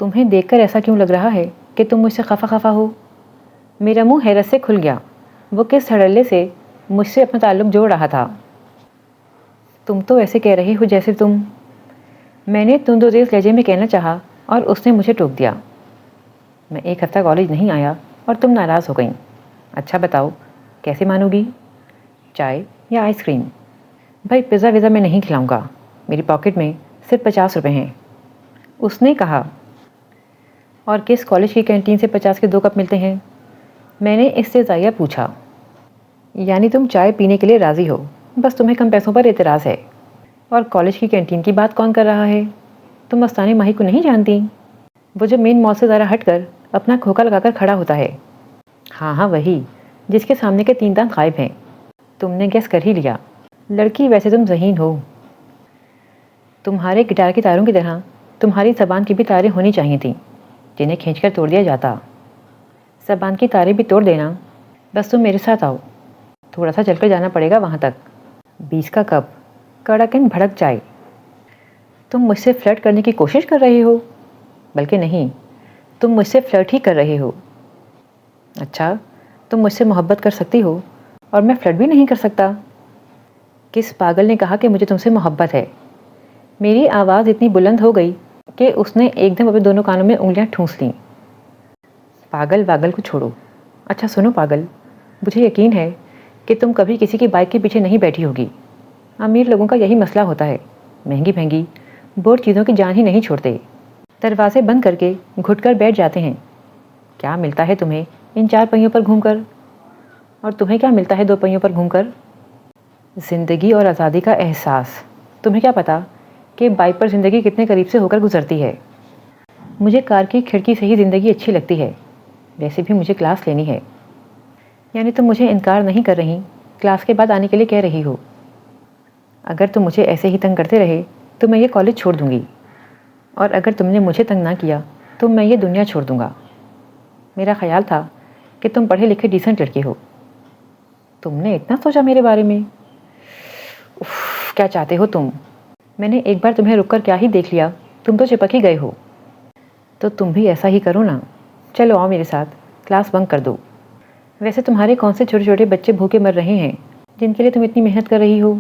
تمہیں دیکھ کر ایسا کیوں لگ رہا ہے کہ تم مجھ سے خفا ہو؟ میرا منہ حیرت سے کھل گیا۔ وہ کس دھڑلے سے مجھ سے اپنا تعلق جوڑ رہا تھا۔ تم تو ایسے کہہ رہی ہو جیسے تم، میں نے تند و تیز لہجے میں کہنا چاہا اور اس نے مجھے ٹوک دیا۔ میں 1 ہفتہ کالج نہیں آیا اور تم ناراض ہو گئیں۔ اچھا بتاؤ کیسے مانو گی، چائے یا آئس کریم؟ بھائی پیزا ویزا میں نہیں کھلاؤں گا، میری پاکٹ میں صرف 50 روپے ہیں، اس نے کہا۔ اور کس کالج کی کینٹین سے 50 کے 2 کپ ملتے ہیں؟ میں نے اس سے زائیہ پوچھا۔ یعنی تم چائے پینے کے لیے راضی ہو، بس تمہیں کم پیسوں پر اعتراض ہے۔ اور کالج کی کینٹین کی بات کون کر رہا ہے؟ تم مستانِ ماہی کو نہیں جانتی؟ وہ جو مین مال سے ذرا ہٹ کر اپنا کھوکا لگا کر کھڑا ہوتا ہے۔ ہاں وہی، جس کے سامنے کے 3 دانت غائب ہیں۔ تم نے گیس کر ہی لیا۔ لڑکی ویسے تم ذہین ہو۔ تمہارے گٹار کی تاروں کی طرح تمہاری زبان کی بھی تاریں ہونی چاہیے تھیں، جنہیں کھینچ کر توڑ دیا جاتا۔ زبان کی تاریں بھی توڑ دینا۔ بس تم میرے ساتھ آؤ، تھوڑا سا چل کر جانا پڑے گا وہاں تک۔ 20 کا کپ، کڑکن بھڑک جائے۔ تم مجھ سے فلرٹ کرنے کی کوشش کر رہے ہو؟ بلکہ نہیں، تم مجھ سے فلرٹ ہی کر رہے ہو۔ اچھا، تم مجھ سے محبت کر سکتی ہو اور میں فلرٹ بھی نہیں کر سکتا؟ کس پاگل نے کہا کہ مجھے تم سے محبت ہے؟ میری آواز اتنی بلند ہو گئی کہ اس نے ایک دم اپنے دونوں کانوں میں انگلیاں ٹھونس لیں۔ پاگل واگل کو چھوڑو۔ اچھا سنو پاگل، مجھے یقین ہے کہ تم کبھی کسی کی بائک کے پیچھے نہیں بیٹھی ہوگی۔ امیر لوگوں کا یہی مسئلہ ہوتا ہے، مہنگی مہنگی بورڈ چیزوں کی جان ہی نہیں چھوڑتے، دروازے بند کر کے گھٹ کر بیٹھ جاتے ہیں۔ کیا ملتا ہے تمہیں ان 4 پہیوں پر گھوم کر؟ اور تمہیں کیا ملتا ہے 2 پہیوں پر گھوم کر؟ زندگی اور آزادی کا احساس۔ تمہیں کیا پتا کہ بائک پر زندگی کتنے قریب سے ہو کر گزرتی ہے۔ مجھے کار کی کھڑکی سے ہی زندگی اچھی لگتی ہے، ویسے بھی مجھے کلاس لینی ہے۔ یعنی تم مجھے انکار نہیں کر رہی، کلاس کے بعد آنے کے لیے کہہ رہی ہو۔ اگر تم مجھے ایسے ہی تنگ کرتے رہے تو میں یہ کالج چھوڑ دوں گی، اور اگر تم نے مجھے تنگ نہ کیا تو میں یہ دنیا چھوڑ دوں گا۔ میرا خیال تھا کہ تم پڑھے لکھے ڈیسنٹ لڑکی ہو۔ تم نے اتنا سوچا میرے بارے میں؟ کیا چاہتے ہو تم؟ میں نے ایک بار تمہیں رک کر کیا ہی دیکھ لیا، تم تو چپک ہی گئے ہو۔ تو تم بھی ایسا ہی کرو نا، چلو آؤ میرے ساتھ، کلاس بنک کر دو۔ ویسے تمہارے کون سے چھوٹے چھوٹے بچے بھوکے مر رہے ہیں جن کے لیے تم اتنی محنت کر رہی ہو؟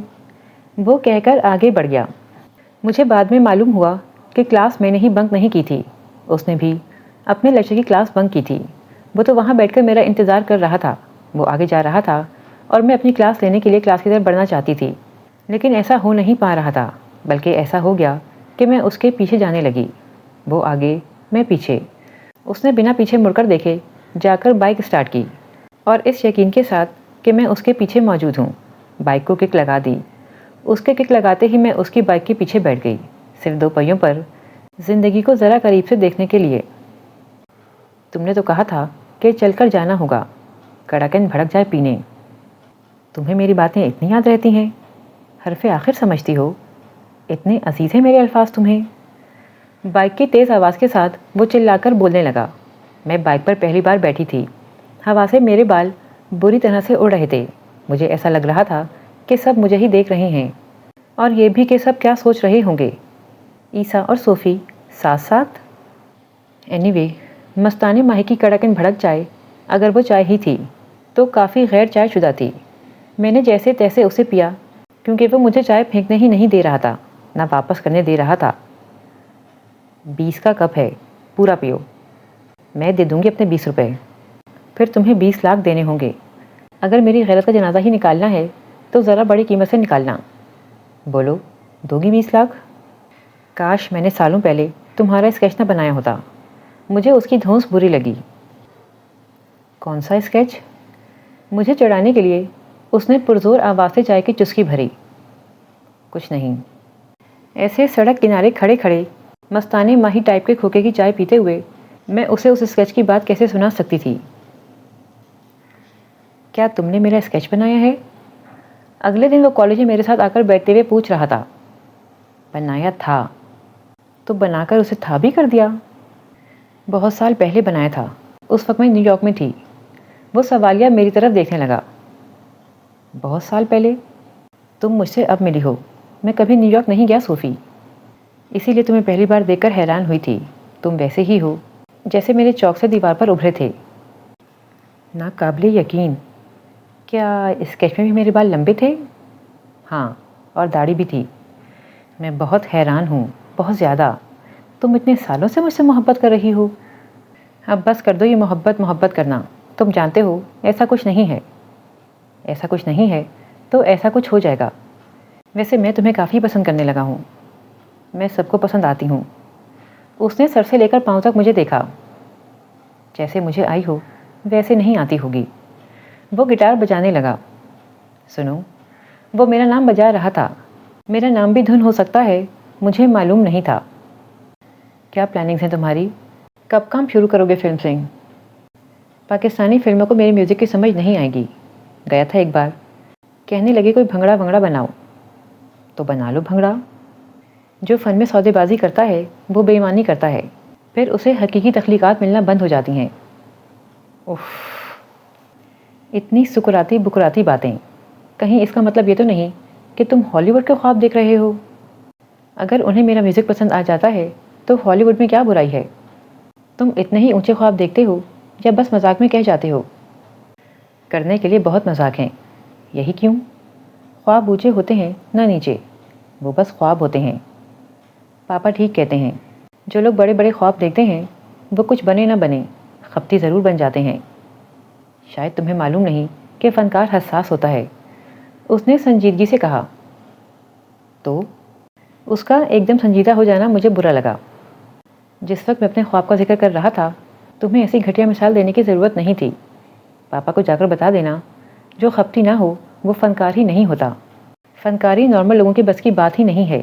وہ کہہ کر آگے بڑھ گیا۔ مجھے بعد میں معلوم ہوا کہ کلاس میں نے ہی بنک نہیں کی تھی، اس نے بھی اپنے لیکچر کی کلاس بنک کی تھی۔ وہ تو وہاں بیٹھ کر میرا انتظار کر رہا تھا، وہ آگے جا رہا تھا اور میں اپنی کلاس لینے کے لیے کلاس کی طرف بڑھنا چاہتی تھی، لیکن ایسا ہو نہیں پا رہا تھا، بلکہ ایسا ہو گیا کہ میں اس کے پیچھے جانے لگی، وہ آگے میں پیچھے۔ اس نے بنا پیچھے مڑ کر دیکھے جا کر بائک اسٹارٹ کی، اور اس یقین کے ساتھ کہ میں اس کے پیچھے موجود ہوں، بائک کو کک لگا دی۔ اس کے کک لگاتے ہی میں اس کی بائک کے پیچھے بیٹھ گئی، صرف 2 پہیوں پر، زندگی کو ذرا قریب سے دیکھنے کے لیے۔ تم نے تو کہا تھا کہ چل کر جانا ہوگا، کڑاکن بھڑک جائے پینے۔ تمہیں میری باتیں اتنی یاد رہتی ہیں، حرف آخر سمجھتی ہو، اتنے عزیز ہیں میرے الفاظ تمہیں۔ بائک کی تیز آواز کے ساتھ وہ چلا کر بولنے لگا۔ میں بائک پر پہلی بار بیٹھی تھی، ہوا سے میرے بال بری طرح سے اڑ رہے تھے، مجھے ایسا لگ رہا تھا کہ سب مجھے ہی دیکھ رہے ہیں، اور یہ بھی کہ سب کیا سوچ رہے ہوں گے۔ عیسیٰ اور صوفی ساتھ ساتھ۔ اینی وے، مستانہ ماہی کی کڑکن بھڑک چائے، اگر وہ چائے ہی تھی تو کافی غیر چائے شدہ تھی۔ میں نے جیسے تیسے اسے پیا، کیونکہ وہ مجھے چائے پھینکنے ہی نہیں دے رہا تھا، نہ واپس کرنے دے رہا تھا۔ 20 کا کپ ہے، پورا پیو۔ میں دے دوں گی اپنے 20 روپے، پھر تمہیں 20 لاکھ دینے ہوں گے۔ اگر میری غیرت کا جنازہ ہی نکالنا ہے تو ذرا بڑی قیمت سے نکالنا۔ بولو، دو گی 20 لاکھ؟ کاش میں نے سالوں پہلے تمہارا اسکیچ نہ بنایا ہوتا۔ مجھے اس کی دھونس بری لگی۔ کون سا اسکیچ؟ مجھے چڑھانے کے لیے اس نے پرزور آواز سے چائے کی چسکی بھری۔ کچھ نہیں، ایسے سڑک کنارے کھڑے کھڑے مستانہ ماہی ٹائپ کے کھوکے کی چائے پیتے ہوئے میں اسے اس اسکیچ کی بات کیسے سنا سکتی تھی؟ کیا تم نے میرا اسکیچ بنایا ہے؟ اگلے دن وہ کالج میں میرے ساتھ آ کر بیٹھتے ہوئے پوچھ رہا تھا۔ بنایا تھا تو بنا کر اسے تھا بھی کر دیا۔ بہت سال پہلے بنایا تھا، اس وقت میں نیو یارک میں تھی۔ وہ سوالیہ میری طرف دیکھنے لگا۔ بہت سال پہلے؟ تم مجھ سے اب ملی ہو، میں کبھی نیو یارک نہیں گیا صوفی، اسی لیے تمہیں پہلی بار دیکھ کر حیران ہوئی تھی۔ تم ویسے ہی ہو جیسے میرے چوک سے دیوار پر ابھرے تھے۔ ناقابل یقین! کیا اسکیچ میں بھی میرے بال لمبے تھے؟ ہاں، اور داڑھی بھی تھی۔ میں بہت حیران ہوں، بہت زیادہ۔ تم اتنے سالوں سے مجھ سے محبت کر رہی ہو۔ اب بس کر دو یہ محبت کرنا، تم جانتے ہو ایسا کچھ نہیں ہے۔ ایسا کچھ نہیں ہے تو ایسا کچھ ہو جائے گا۔ ویسے میں تمہیں کافی پسند کرنے لگا ہوں۔ میں سب کو پسند آتی ہوں۔ اس نے سر سے لے کر پاؤں تک مجھے دیکھا۔ جیسے مجھے آئی ہو ویسے نہیں آتی ہوگی۔ وہ گٹار بجانے لگا۔ سنو، وہ میرا نام بجا رہا تھا۔ میرا نام بھی دھن ہو سکتا ہے، مجھے معلوم نہیں تھا۔ کیا پلاننگز ہیں تمہاری؟ کب کام شروع کرو گے فلم سے؟ پاکستانی فلموں کو میری میوزک کی سمجھ نہیں آئے گی۔ گیا تھا ایک بار، کہنے لگے کوئی بھنگڑا بھنگڑا بناؤ، تو بنا لو بھنگڑا۔ جو فن میں سودے بازی کرتا ہے وہ بے ایمانی کرتا ہے، پھر اسے حقیقی تخلیقات ملنا بند ہو جاتی ہیں۔ اف، اتنی سکراتی بکراتی باتیں۔ کہیں اس کا مطلب یہ تو نہیں کہ تم ہالی ووڈ کے خواب دیکھ رہے ہو؟ اگر انہیں میرا میوزک پسند آ جاتا ہے تو ہالی ووڈ میں کیا برائی ہے؟ تم اتنے ہی اونچے خواب دیکھتے ہو یا بس مذاق میں کہہ جاتے ہو؟ کرنے کے لیے بہت مذاق ہیں، یہی کیوں؟ خواب اونچے ہوتے ہیں نہ نیچے، وہ بس خواب ہوتے ہیں۔ پاپا ٹھیک کہتے ہیں، جو لوگ بڑے بڑے خواب دیکھتے ہیں وہ کچھ بنے نہ بنے خپتی ضرور بن جاتے ہیں۔ شاید تمہیں معلوم نہیں کہ فنکار حساس ہوتا ہے، اس نے سنجیدگی سے کہا۔ تو اس کا ایک دم سنجیدہ ہو جانا مجھے برا لگا۔ جس وقت میں اپنے خواب کا ذکر کر رہا تھا تمہیں ایسی گھٹیا مثال دینے کی ضرورت نہیں تھی۔ پاپا کو جا کر بتا دینا، جو خپتی نہ ہو وہ فنکار ہی نہیں ہوتا۔ فنکاری نارمل لوگوں کی بس کی بات ہی نہیں ہے۔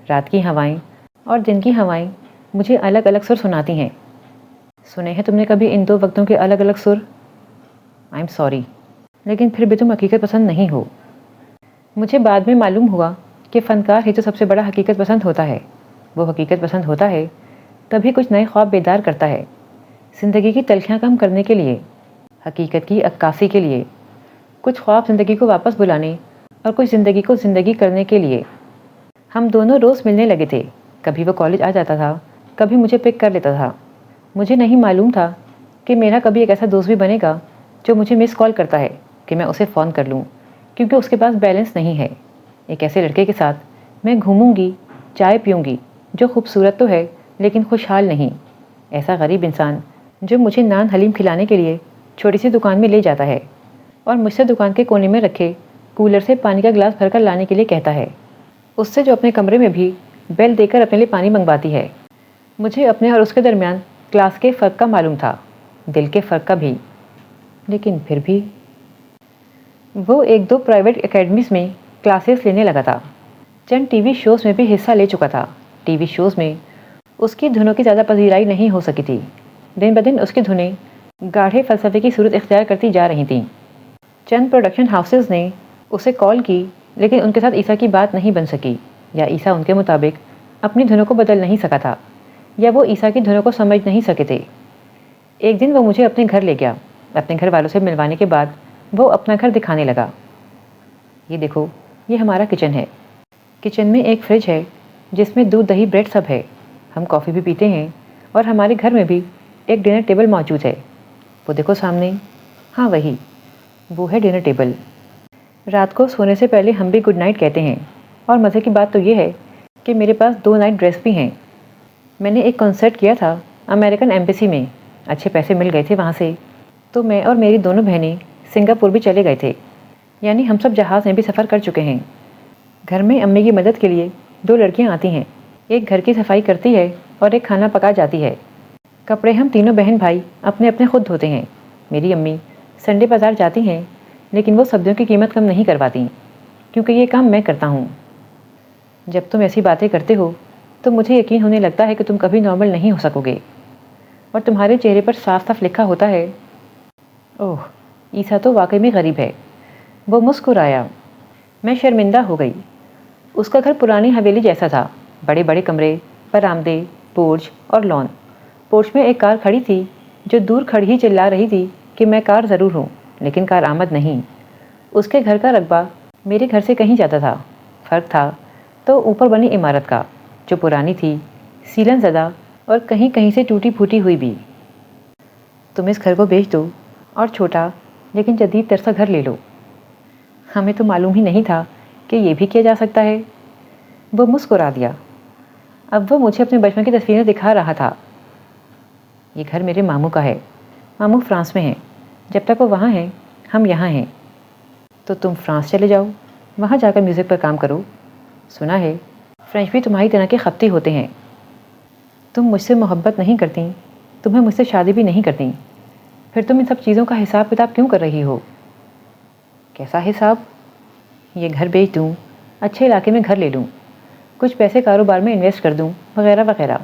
رات کی ہوائیں اور دن کی ہوائیں مجھے الگ الگ سر سناتی ہیں۔ سنے ہیں تم نے کبھی ان دو وقتوں کے الگ الگ سر؟ آئی ایم سوری، لیکن پھر بھی تم حقیقت پسند نہیں ہو۔ مجھے بعد میں معلوم ہوا کہ فنکار ہی تو سب سے بڑا حقیقت پسند ہوتا ہے۔ وہ حقیقت پسند ہوتا ہے تبھی کچھ نئے خواب بیدار کرتا ہے، زندگی کی تلخیاں کم کرنے کے لیے، حقیقت کی عکاسی کے لیے، کچھ خواب زندگی کو واپس بلانے اور کچھ زندگی کو زندگی کرنے کے لیے۔ ہم دونوں روز ملنے لگے تھے، کبھی وہ کالج آ جاتا تھا، کبھی مجھے پک کر لیتا تھا۔ مجھے نہیں معلوم تھا کہ میرا کبھی ایک ایسا دوست بھی بنے گا جو مجھے مس کال کرتا ہے کہ میں اسے فون کر لوں، کیونکہ اس کے پاس بیلنس نہیں ہے۔ ایک ایسے لڑکے کے ساتھ میں گھوموں گی، چائے پیوں گی، جو خوبصورت تو ہے لیکن خوشحال نہیں۔ ایسا غریب انسان جو مجھے نان حلیم کھلانے کے لیے چھوٹی سی دکان میں لے جاتا ہے اور مجھ سے دکان کے کونے میں رکھے کولر سے پانی کا گلاس بھر کر لانے کے لیے کہتا ہے۔ اس سے جو اپنے کمرے میں بھی بیل دے کر اپنے لیے پانی منگواتی ہے۔ مجھے اپنے اور اس کے درمیان کلاس کے فرق کا معلوم تھا، دل کے فرق کا بھی، لیکن پھر بھی وہ ایک دو پرائیویٹ اکیڈمیز میں کلاسز لینے لگا تھا، چند ٹی وی شوز میں بھی حصہ لے چکا تھا۔ ٹی وی شوز میں اس کی دھنوں کی زیادہ پذیرائی نہیں ہو سکی تھی۔ دن بدن اس کی دھنیں گاڑھے فلسفے کی صورت اختیار کرتی جا رہی تھیں۔ چند پروڈکشن ہاؤسز نے اسے کال کی، لیکن ان کے ساتھ عیسیٰ کی بات نہیں بن سکی، یا عیسیٰ ان کے مطابق اپنی دھنوں کو بدل نہیں سکا تھا، یا وہ عیسیٰ کی دھنوں کو سمجھ نہیں سکے تھے۔ ایک دن وہ مجھے اپنے گھر لے گیا۔ اپنے گھر والوں سے ملوانے کے بعد وہ اپنا گھر دکھانے لگا۔ یہ دیکھو، یہ ہمارا کچن ہے۔ کچن میں ایک فریج ہے جس میں دودھ دہی بریڈ سب ہے۔ ہم کافی بھی پیتے ہیں اور ہمارے گھر میں بھی ایک ڈنر ٹیبل موجود ہے۔ وہ دیکھو سامنے، ہاں وہی، وہ ہے ڈنر ٹیبل۔ رات کو سونے سے پہلے ہم بھی گڈ نائٹ کہتے ہیں، اور مزے کی بات تو یہ ہے کہ میرے پاس 2 نائٹ ڈریس بھی ہیں۔ میں نے ایک کنسرٹ کیا تھا امریکن ایمبیسی میں، اچھے پیسے مل گئے تھے وہاں سے، تو میں اور میری دونوں بہنیں سنگاپور بھی چلے گئے تھے، یعنی ہم سب جہاز میں بھی سفر کر چکے ہیں۔ گھر میں امی کی مدد کے لیے 2 لڑکیاں آتی ہیں، ایک گھر کی صفائی کرتی ہے اور ایک کھانا پکا جاتی ہے۔ کپڑے ہم تینوں بہن بھائی اپنے اپنے خود دھوتے ہیں۔ میری امی سنڈے بازار جاتی ہیں، لیکن وہ سبزیوں کی قیمت کم نہیں کرواتی، کیونکہ یہ کام میں کرتا ہوں۔ جب تم ایسی باتیں کرتے ہو تو مجھے یقین ہونے لگتا ہے کہ تم کبھی نارمل نہیں ہو سکو گے، اور تمہارے چہرے پر صاف صاف لکھا ہوتا ہے۔ اوہ، عیسیٰ تو واقعی میں غریب ہے۔ وہ مسکرایا۔ میں شرمندہ ہو گئی۔ اس کا گھر پرانی حویلی جیسا تھا، بڑے بڑے کمرے، برآمدے، پورچ اور لان۔ پورچ میں ایک کار کھڑی تھی جو دور کھڑی ہی چلا رہی تھی کہ میں کار ضرور ہوں، لیکن کار آمد نہیں۔ اس کے گھر کا رقبہ میرے گھر سے کہیں زیادہ تھا۔ فرق تھا تو اوپر بنی عمارت کا، جو پرانی تھی، سیلن زدہ اور کہیں کہیں سے ٹوٹی پھوٹی ہوئی بھی۔ تم اس گھر کو بیچ دو اور چھوٹا لیکن جدید تر سا گھر لے لو۔ ہمیں تو معلوم ہی نہیں تھا کہ یہ بھی کیا جا سکتا ہے۔ وہ مسکرا دیا۔ اب وہ مجھے اپنے بچپن کی تصویریں دکھا رہا تھا۔ یہ گھر میرے ماموں کا ہے۔ ماموں فرانس میں ہیں۔ جب تک وہ وہاں ہیں ہم یہاں ہیں۔ تو تم فرانس چلے جاؤ، وہاں جا کر میوزک پر کام کرو۔ سنا ہے فرینچ بھی تمہاری طرح کے خپتی ہوتے ہیں۔ تم مجھ سے محبت نہیں کرتی، تمہیں مجھ سے شادی بھی نہیں کرتی، پھر تم ان سب چیزوں کا حساب کتاب کیوں کر رہی ہو؟ کیسا حساب؟ یہ گھر بیچ دوں، اچھے علاقے میں گھر لے لوں، کچھ پیسے کاروبار میں انویسٹ کر دوں، وغیرہ وغیرہ۔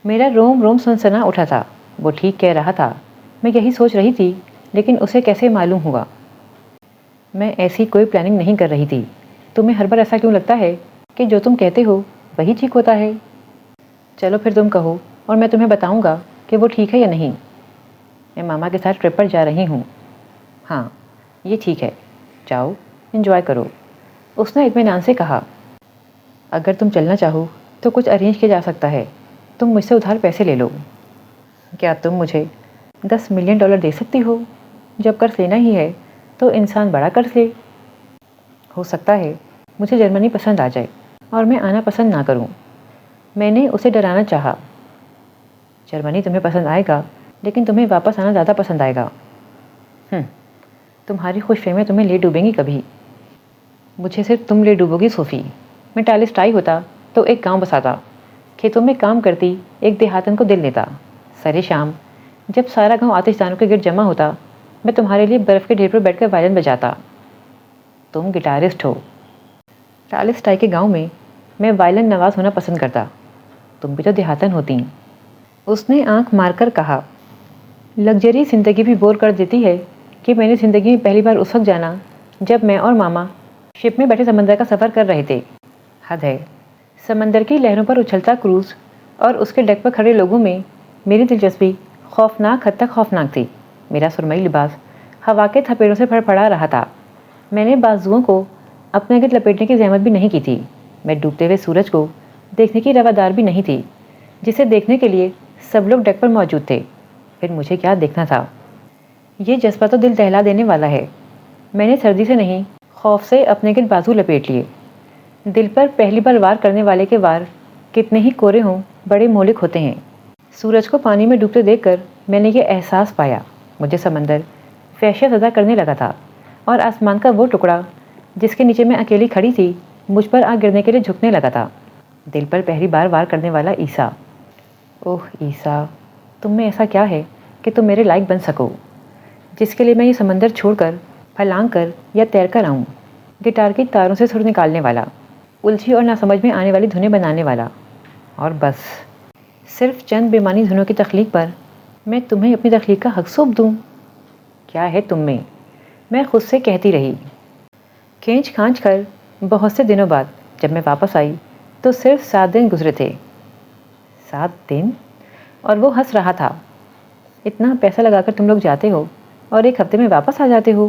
میرا روم روم سنسنا اٹھا تھا۔ وہ ٹھیک کہہ رہا تھا، میں یہی سوچ رہی تھی، لیکن اسے کیسے معلوم ہوا؟ میں ایسی کوئی پلاننگ نہیں کر رہی تھی۔ تمہیں ہر بار ایسا کیوں لگتا ہے کہ جو تم کہتے ہو وہی ٹھیک ہوتا ہے؟ چلو پھر تم کہو اور میں تمہیں بتاؤں گا کہ وہ ٹھیک ہے یا نہیں۔ میں ماما کے ساتھ ٹرپ پر جا رہی ہوں۔ ہاں، یہ ٹھیک ہے، جاؤ، انجوائے کرو، اس نے اطمینان سے کہا۔ اگر تم چلنا چاہو تو کچھ ارینج کیا جا سکتا ہے، تم مجھ سے ادھار پیسے لے لو۔ کیا تم مجھے $10 ملین دے سکتی ہو؟ جب قرض لینا ہی ہے تو انسان بڑا قرض لے۔ ہو سکتا ہے مجھے جرمنی پسند آ جائے اور میں آنا پسند نہ کروں۔ میں نے اسے ڈرانا چاہا۔ جرمنی تمہیں پسند آئے گا، لیکن تمہیں واپس آنا زیادہ پسند آئے گا۔ تمہاری خوش فہمیاں تمہیں لے ڈوبیں گی کبھی۔ مجھے صرف تم لے ڈوبو گی صوفی۔ میں ٹالسٹائی ہوتا تو ایک گاؤں بساتا، کھیتوں میں کام کرتی، ایک دیہاتن کو دل لیتا۔ سرے شام جب سارا گاؤں آتش دانوں کے گرد جمع ہوتا، میں تمہارے لیے برف کے ڈھیر پر بیٹھ کر وائلن بجاتا۔ تم گٹارسٹ ہو۔ ٹالسٹائی کے گاؤں میں میں وائلن نواز ہونا پسند کرتا، تم بھی تو دیہاتن ہوتی۔ اس نے آنکھ مار کر کہا، لگژری زندگی بھی بور کر دیتی ہے کہ میں نے زندگی میں پہلی بار اس وقت جانا جب میں اور ماما شپ میں بیٹھے سمندر کا سفر کر رہے تھے۔ حد ہے۔ سمندر کی لہروں پر اچھلتا کروز اور اس کے ڈیک پر کھڑے لوگوں میں میری دلچسپی خوفناک حد تک خوفناک تھی۔ میرا سرمئی لباس ہوا کے تھپیڑوں سے پھڑپڑا رہا تھا۔ میں نے بازوؤں کو اپنے گرد لپیٹنے کی زحمت بھی نہیں کی تھی۔ میں ڈوبتے ہوئے سورج کو دیکھنے کی روادار بھی نہیں تھی، جسے دیکھنے کے لیے سب لوگ ڈیک پر موجود تھے۔ پھر مجھے کیا دیکھنا تھا؟ یہ جذبہ تو دل دہلا دینے والا ہے۔ میں نے سردی سے نہیں، خوف سے اپنے گرد بازو لپیٹ لیے۔ دل پر پہلی بار وار کرنے والے کے وار کتنے ہی کورے ہوں بڑے مہلک ہوتے ہیں۔ سورج کو پانی میں ڈوبتے دیکھ کر میں نے یہ احساس پایا، مجھے سمندر وحشت زدہ کرنے لگا تھا، اور آسمان کا وہ ٹکڑا جس کے نیچے میں اکیلی کھڑی تھی مجھ پر آ گرنے کے لیے جھکنے لگا تھا۔ دل پر پہلی بار وار کرنے والا عیسیٰ۔ اوہ عیسیٰ، تم میں ایسا کیا ہے کہ تم میرے لائق بن سکو، جس کے لیے میں یہ سمندر چھوڑ کر پھلانگ کر یا تیر کر آؤں؟ گٹار کی تاروں سے سر نکالنے والا، الجھی اور ناسمجھ میں آنے والی دھنیں بنانے والا، اور بس صرف چند بےمعنی دھنوں کی تخلیق پر میں تمہیں اپنی تخلیق کا حق سونپ دوں؟ کیا ہے تم میں خود سے کہتی رہی۔ کھینچ کھانچ کر بہت سے دنوں بعد جب میں واپس آئی تو صرف 7 دن گزرے تھے۔ 7 دن؟ اور وہ ہنس رہا تھا۔ اتنا پیسہ لگا کر تم لوگ جاتے ہو اور ایک ہفتے میں واپس آ جاتے ہو۔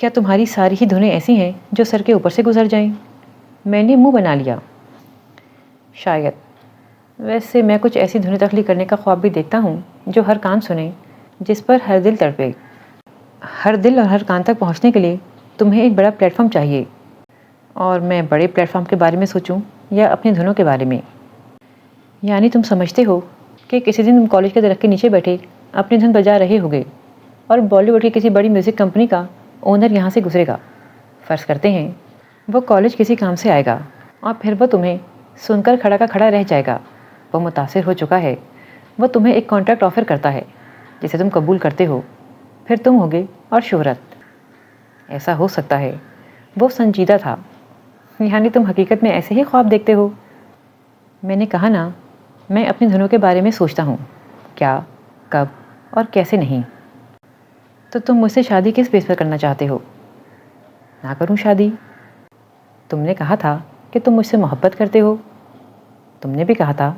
کیا تمہاری ساری ہی دھنیں ایسی ہیں جو سر کے اوپر سے گزر جائیں؟ میں نے منہ بنا لیا۔ شاید، ویسے میں کچھ ایسی دھنیں تخلیق کرنے کا خواب بھی دیکھتا ہوں جو ہر کان سنے، جس پر ہر دل تڑپے۔ ہر دل اور ہر کان تک پہنچنے کے لیے تمہیں ایک بڑا پلیٹ فارم چاہیے، اور میں بڑے پلیٹ فارم کے بارے میں سوچوں یا اپنی دھنوں کے بارے میں؟ یعنی تم سمجھتے ہو کہ کسی دن تم کالج کے درخت کے نیچے بیٹھے اپنی دھن بجا رہے ہوگے اور بالی ووڈ کی کسی بڑی میوزک کمپنی کا اونر یہاں سے گزرے گا۔ فرض کرتے ہیں وہ کالج کسی کام سے آئے گا اور پھر وہ تمہیں سن کر کھڑا کا کھڑا رہ جائے گا۔ وہ متاثر ہو چکا ہے، وہ تمہیں ایک کانٹریکٹ آفر کرتا ہے جسے تم قبول کرتے ہو، پھر تم ہوگے اور شہرت۔ ایسا ہو سکتا ہے وہ سنجیدہ تھا، یعنی تم حقیقت میں ایسے ہی خواب دیکھتے ہو؟ میں نے کہا نا، میں اپنی دھنوں کے بارے میں سوچتا ہوں، کیا، کب اور کیسے نہیں۔ تو تم مجھ سے شادی کس بیس پر کرنا چاہتے ہو؟ نہ کروں شادی؟ تم نے کہا تھا کہ تم مجھ سے محبت کرتے ہو۔ تم نے بھی کہا تھا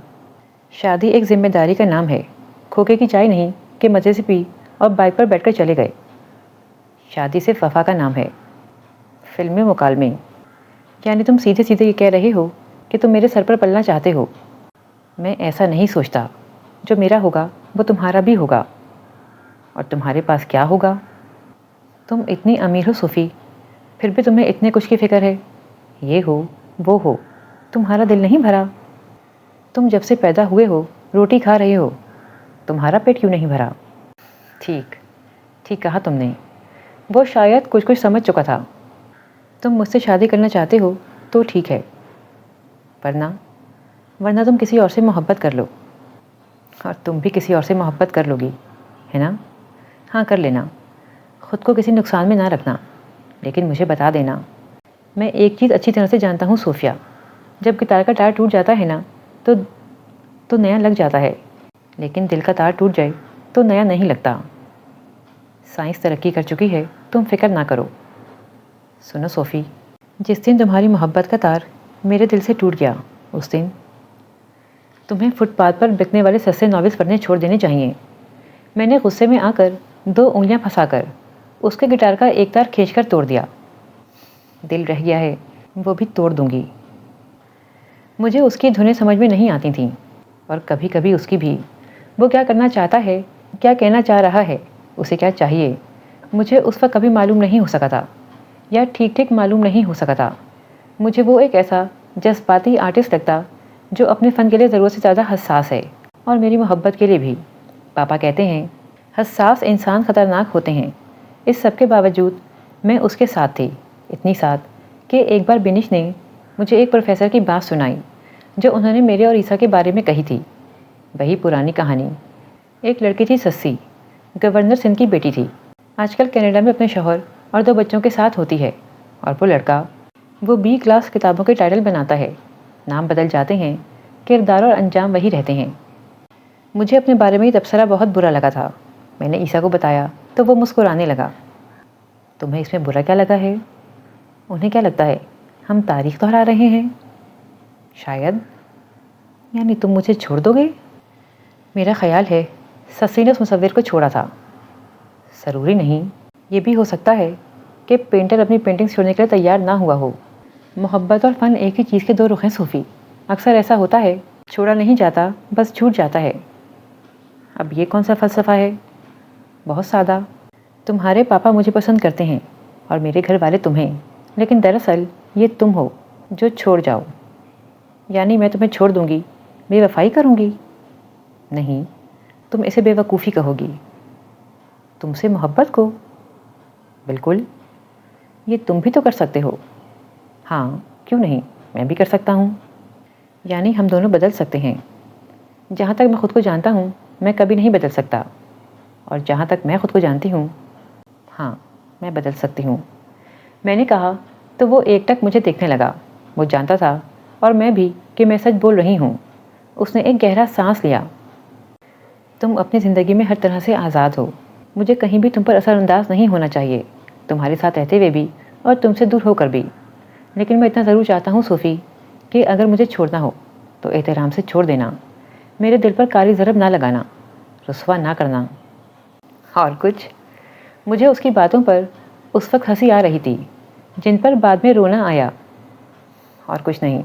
شادی ایک ذمہ داری کا نام ہے، کھوکے کی چائے نہیں کہ مزے سے پی اور بائک پر بیٹھ کر چلے گئے۔ شادی صرف وفا کا نام ہے، فلمی مکالمے۔ یعنی تم سیدھے سیدھے یہ کہہ رہے ہو کہ تم میرے سر پر پلنا چاہتے ہو۔ میں ایسا نہیں سوچتا، جو میرا ہوگا وہ تمہارا بھی ہوگا۔ اور تمہارے پاس کیا ہوگا؟ تم اتنی امیر ہو صوفی، پھر بھی تمہیں اتنے کچھ کی فکر ہے۔ یہ ہو وہ ہو، تمہارا دل نہیں بھرا؟ تم جب سے پیدا ہوئے ہو روٹی کھا رہے ہو، تمہارا پیٹ کیوں نہیں بھرا؟ ٹھیک کہا تم نے۔ وہ شاید کچھ سمجھ چکا تھا۔ تم مجھ سے شادی کرنا چاہتے ہو تو ٹھیک ہے، ورنہ تم کسی اور سے محبت کر لو، اور تم بھی کسی اور سے محبت کر لو گی، ہے نا؟ ہاں، کر لینا، خود کو کسی نقصان میں نہ رکھنا۔ لیکن مجھے بتا دینا، میں ایک چیز اچھی طرح سے جانتا ہوں صوفیہ، جب گٹار کا تار ٹوٹ جاتا ہے نا تو نیا لگ جاتا ہے، لیکن دل کا تار ٹوٹ جائے تو نیا نہیں لگتا۔ سائنس ترقی کر چکی ہے، تم فکر نہ کرو۔ سنو صوفی، جس دن تمہاری محبت کا تار میرے دل سے ٹوٹ گیا، اس دن تمہیں فٹ پاتھ پر بکنے والے سستے ناولز پڑھنے چھوڑ دینے چاہیے۔ میں نے غصے میں آ کر 2 انگلیاں پھنسا کر اس کے گٹار کا ایک تار کھینچ کر توڑ دیا۔ دل رہ گیا ہے، وہ بھی توڑ دوں گی۔ مجھے اس کی دھنیں سمجھ میں نہیں آتی تھیں، اور کبھی کبھی اس کی بھی۔ وہ کیا کرنا چاہتا ہے، کیا کہنا چاہ رہا ہے، اسے کیا چاہیے، مجھے اس وقت کبھی معلوم نہیں ہو سکا تھا، یا ٹھیک معلوم نہیں ہو سکا تھا۔ مجھے وہ ایک ایسا جذباتی آرٹسٹ لگتا جو اپنے فن کے لیے ضرورت سے زیادہ حساس ہے، اور میری محبت کے لیے بھی۔ پاپا کہتے ہیں حساس انسان خطرناک ہوتے ہیں۔ اس سب کے باوجود میں اس کے ساتھ تھی، اتنی ساتھ کہ ایک بار بینش نے مجھے ایک پروفیسر کی بات سنائی جو انہوں نے میرے اور عیسیٰ کے بارے میں کہی تھی۔ وہی پرانی کہانی۔ ایک لڑکی تھی سسی، گورنر سندھ کی بیٹی تھی، آج کل کینیڈا میں اپنے شوہر اور 2 بچوں کے ساتھ ہوتی ہے۔ اور وہ لڑکا، وہ B کلاس کتابوں کے ٹائٹل بناتا ہے، نام بدل جاتے ہیں، کردار اور انجام وہی رہتے ہیں۔ مجھے اپنے بارے میں یہ تبصرہ بہت برا لگا تھا۔ میں نے عیسیٰ کو بتایا تو وہ مسکرانے لگا۔ تمہیں اس میں برا کیا لگا ہے؟ انہیں کیا لگتا ہے ہم تاریخ دہرا رہے ہیں؟ شاید۔ یعنی تم مجھے چھوڑ دو گے؟ میرا خیال ہے سسی نے اس مصور کو چھوڑا تھا۔ ضروری نہیں، یہ بھی ہو سکتا ہے کہ پینٹر اپنی پینٹنگ چھوڑنے کے لیے تیار نہ ہوا ہو۔ محبت اور فن ایک ہی چیز کے 2 رخ ہیں صوفی۔ اکثر ایسا ہوتا ہے، چھوڑا نہیں جاتا، بس چھوٹ جاتا ہے۔ اب یہ کون سا فلسفہ ہے؟ بہت سادہ۔ تمہارے پاپا مجھے پسند کرتے ہیں اور میرے گھر والے تمہیں، لیکن دراصل یہ تم ہو جو چھوڑ جاؤ۔ یعنی میں تمہیں چھوڑ دوں گی، بے وفائی کروں گی؟ نہیں، تم اسے بے وقوفی کہو گی۔ تم سے محبت کو؟ بالکل، یہ تم بھی تو کر سکتے ہو۔ ہاں، کیوں نہیں، میں بھی کر سکتا ہوں۔ یعنی ہم دونوں بدل سکتے ہیں۔ جہاں تک میں خود کو جانتا ہوں میں کبھی نہیں بدل سکتا، اور جہاں تک میں خود کو جانتی ہوں، ہاں، میں بدل سکتی ہوں۔ میں نے کہا تو وہ ایک ٹک مجھے دیکھنے لگا۔ وہ جانتا تھا، اور میں بھی، کہ میں سچ بول رہی ہوں۔ اس نے ایک گہرا سانس لیا۔ تم اپنی زندگی میں ہر طرح سے آزاد ہو، مجھے کہیں بھی تم پر اثر انداز نہیں ہونا چاہیے، تمہارے ساتھ رہتے ہوئے بھی اور تم سے دور ہو کر بھی۔ لیکن میں اتنا ضرور چاہتا ہوں صوفی کہ اگر مجھے چھوڑنا ہو تو احترام سے چھوڑ دینا، میرے دل پر کاری ضرب نہ لگانا، رسوا نہ کرنا۔ اور کچھ؟ مجھے اس کی باتوں پر اس وقت ہنسی آ رہی تھی جن پر بعد میں رونا آیا۔ اور کچھ نہیں،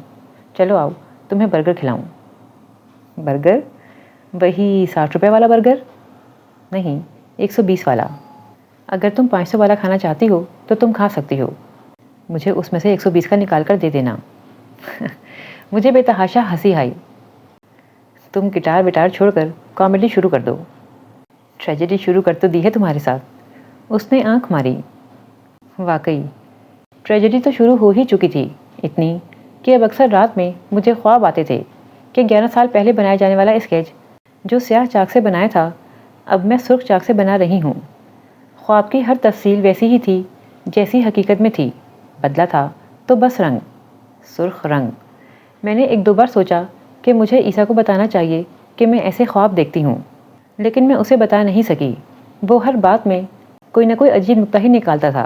چلو آؤ تمہیں برگر کھلاؤں۔ برگر؟ وہی 60 روپے والا برگر؟ نہیں، 120 والا۔ اگر تم 500 والا کھانا چاہتی ہو تو تم کھا سکتی ہو، مجھے اس میں سے 120 کا نکال کر دے دینا۔ مجھے بے تحاشا ہنسی آئی۔ تم گٹار وٹار چھوڑ کر کامیڈی شروع کر دو۔ ٹریجڈی شروع کر تو دی ہے تمہارے ساتھ۔ اس نے آنکھ ماری۔ واقعی ٹریجڈی تو شروع ہو ہی چکی تھی، اتنی کہ اب اکثر رات میں مجھے خواب آتے تھے کہ 11 سال پہلے بنایا جانے والا اسکیچ جو سیاہ چاک سے بنایا تھا اب میں سرخ چاک سے بنا رہی ہوں۔ خواب کی ہر تفصیل ویسی ہی تھی جیسی حقیقت میں تھی، بدلا تھا تو بس رنگ، سرخ رنگ۔ میں نے ایک دو بار سوچا کہ مجھے عیسیٰ کو بتانا چاہیے کہ میں ایسے خواب دیکھتی ہوں، لیکن میں اسے بتا نہیں سکی۔ وہ ہر بات میں کوئی نہ کوئی عجیب نکتہ ہی نکالتا تھا۔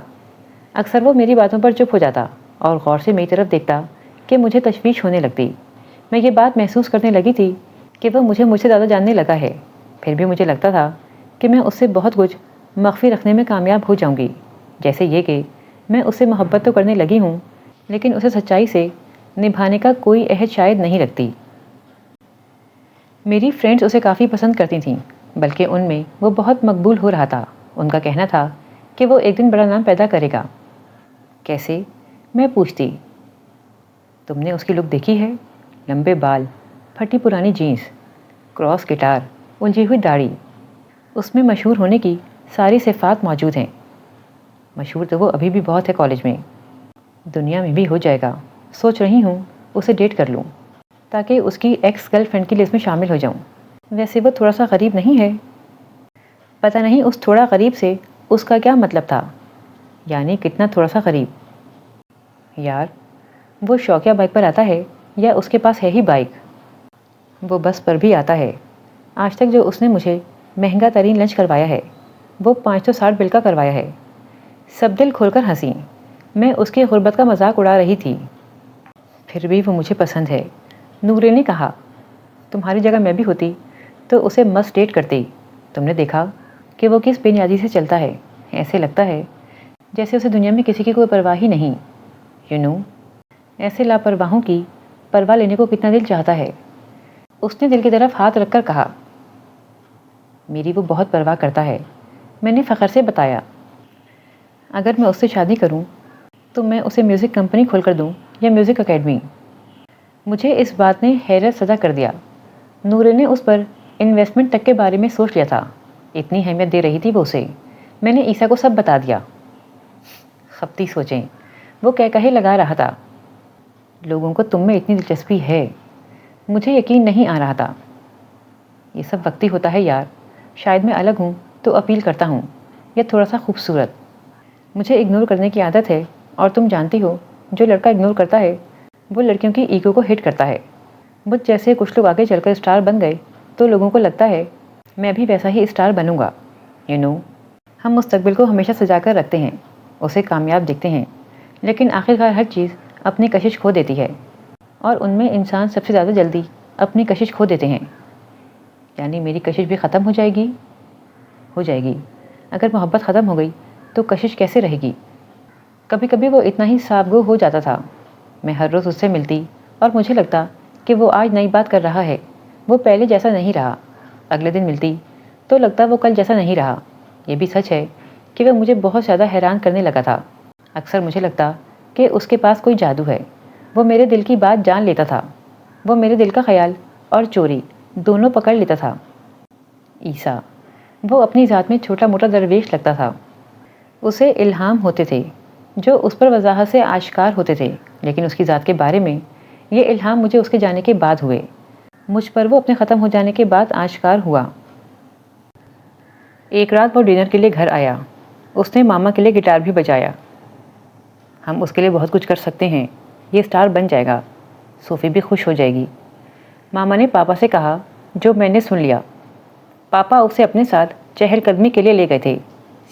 اکثر وہ میری باتوں پر چپ ہو جاتا اور غور سے میری طرف دیکھتا کہ مجھے تشویش ہونے لگتی۔ میں یہ بات محسوس کرنے لگی تھی کہ وہ مجھ سے زیادہ جاننے لگا ہے، پھر بھی مجھے لگتا تھا کہ میں اس سے بہت کچھ مخفی رکھنے میں کامیاب ہو جاؤں گی، جیسے یہ کہ میں اس سے محبت تو کرنے لگی ہوں لیکن اسے سچائی سے نبھانے کا کوئی عہد شاید نہیں رکھتی۔ میری فرینڈز اسے کافی پسند کرتی تھیں، بلکہ ان میں وہ بہت مقبول ہو رہا تھا۔ ان کا کہنا تھا کہ وہ ایک دن بڑا نام پیدا کرے گا۔ کیسے؟ میں پوچھتی۔ تم نے اس کی لک دیکھی ہے؟ لمبے بال، پھٹی پرانی جینس، کراس گٹار، الجھی ہوئی داڑھی۔ اس میں مشہور ہونے کی ساری صفات موجود ہیں۔ مشہور تو وہ ابھی بھی بہت ہے کالج میں، دنیا میں بھی ہو جائے گا۔ سوچ رہی ہوں اسے ڈیٹ کر لوں تاکہ اس کی ایکس گرل فرینڈ کی لسٹ میں شامل ہو جاؤں۔ ویسے وہ تھوڑا سا غریب نہیں ہے؟ پتہ نہیں اس تھوڑا غریب سے اس کا کیا مطلب تھا، یعنی کتنا تھوڑا سا غریب؟ یار وہ شوقیہ بائک پر آتا ہے یا اس کے پاس ہے ہی بائک؟ وہ بس پر بھی آتا ہے۔ آج تک جو اس نے مجھے مہنگا ترین لنچ کروایا ہے وہ 560 بل کا کروایا ہے۔ سب دل کھول کر ہنسی۔ میں اس کی غربت کا مذاق اڑا رہی تھی۔ پھر بھی وہ مجھے پسند ہے، نورے نے کہا۔ تمہاری جگہ میں بھی ہوتی تو اسے مست ڈیٹ کرتی۔ تم نے دیکھا کہ وہ کس بے نیازی سے چلتا ہے، ایسے لگتا ہے جیسے اسے دنیا میں کسی کی کوئی پرواہ ہی نہیں۔ ایسے لاپرواہوں کی پرواہ لینے کو کتنا دل چاہتا ہے۔ اس نے دل کی طرف ہاتھ رکھ کر کہا۔ میری وہ بہت پرواہ کرتا ہے، میں نے فخر سے بتایا۔ اگر میں اس سے شادی کروں تو میں اسے میوزک کمپنی کھول کر دوں یا میوزک اکیڈمی۔ مجھے اس بات نے حیرت زدہ کر دیا۔ نورے نے اس پر انویسٹمنٹ تک کے بارے میں سوچ لیا تھا، اتنی اہمیت دے رہی تھی وہ اسے۔ میں نے عیسیٰ کو سب بتا دیا۔ خپتی سوچیں، وہ کہے لگا رہا تھا۔ لوگوں کو تم میں اتنی دلچسپی ہے، مجھے یقین نہیں آ رہا تھا۔ یہ سب وقتی ہوتا ہے یار، شاید میں الگ ہوں تو اپیل کرتا ہوں یا تھوڑا سا خوبصورت۔ مجھے اگنور کرنے کی عادت ہے، اور تم جانتی ہو جو لڑکا اگنور کرتا ہے وہ لڑکیوں کی ایگو کو ہٹ کرتا ہے۔ مجھ جیسے کچھ لوگ آگے چل کر اسٹار بن گئے تو لوگوں کو لگتا ہے میں بھی ویسا ہی اسٹار بنوں گا۔ ہم مستقبل کو ہمیشہ سجا کر رکھتے ہیں، اسے کامیاب دیکھتے ہیں، لیکن آخرکار ہر چیز اپنی کشش کھو دیتی ہے، اور ان میں انسان سب سے زیادہ جلدی اپنی کشش کھو دیتے ہیں۔ یعنی میری کشش بھی ختم ہو جائے گی؟ ہو جائے گی۔ اگر محبت ختم ہو گئی تو کشش کیسے رہے گی؟ کبھی کبھی وہ اتنا ہی صابگو ہو جاتا تھا، میں ہر روز اس سے ملتی اور مجھے لگتا کہ وہ آج نئی بات کر رہا ہے، وہ پہلے جیسا نہیں رہا۔ اگلے دن ملتی تو لگتا وہ کل جیسا نہیں رہا۔ یہ بھی سچ ہے کہ وہ مجھے بہت زیادہ حیران کرنے لگا تھا۔ اکثر مجھے لگتا کہ اس کے پاس کوئی جادو ہے، وہ میرے دل کی بات جان لیتا تھا، وہ میرے دل کا خیال اور چوری دونوں پکڑ لیتا تھا۔ عیسیٰ، وہ اپنی ذات میں چھوٹا موٹا درویش لگتا تھا۔ اسے الہام ہوتے تھے جو اس پر وضاحت سے آشکار ہوتے تھے، لیکن اس کی ذات کے بارے میں یہ الہام مجھے اس کے جانے کے بعد ہوئے، مجھ پر وہ اپنے ختم ہو جانے کے بعد آشکار ہوا۔ ایک رات وہ ڈنر کے لیے گھر آیا۔ اس نے ماما کے لیے گٹار بھی بجایا۔ ہم اس کے لیے بہت کچھ کر سکتے ہیں، یہ اسٹار بن جائے گا، صوفی بھی خوش ہو جائے گی، ماما نے پاپا سے کہا، جو میں نے سن لیا۔ پاپا اسے اپنے ساتھ چہل قدمی کے لیے لے گئے تھے۔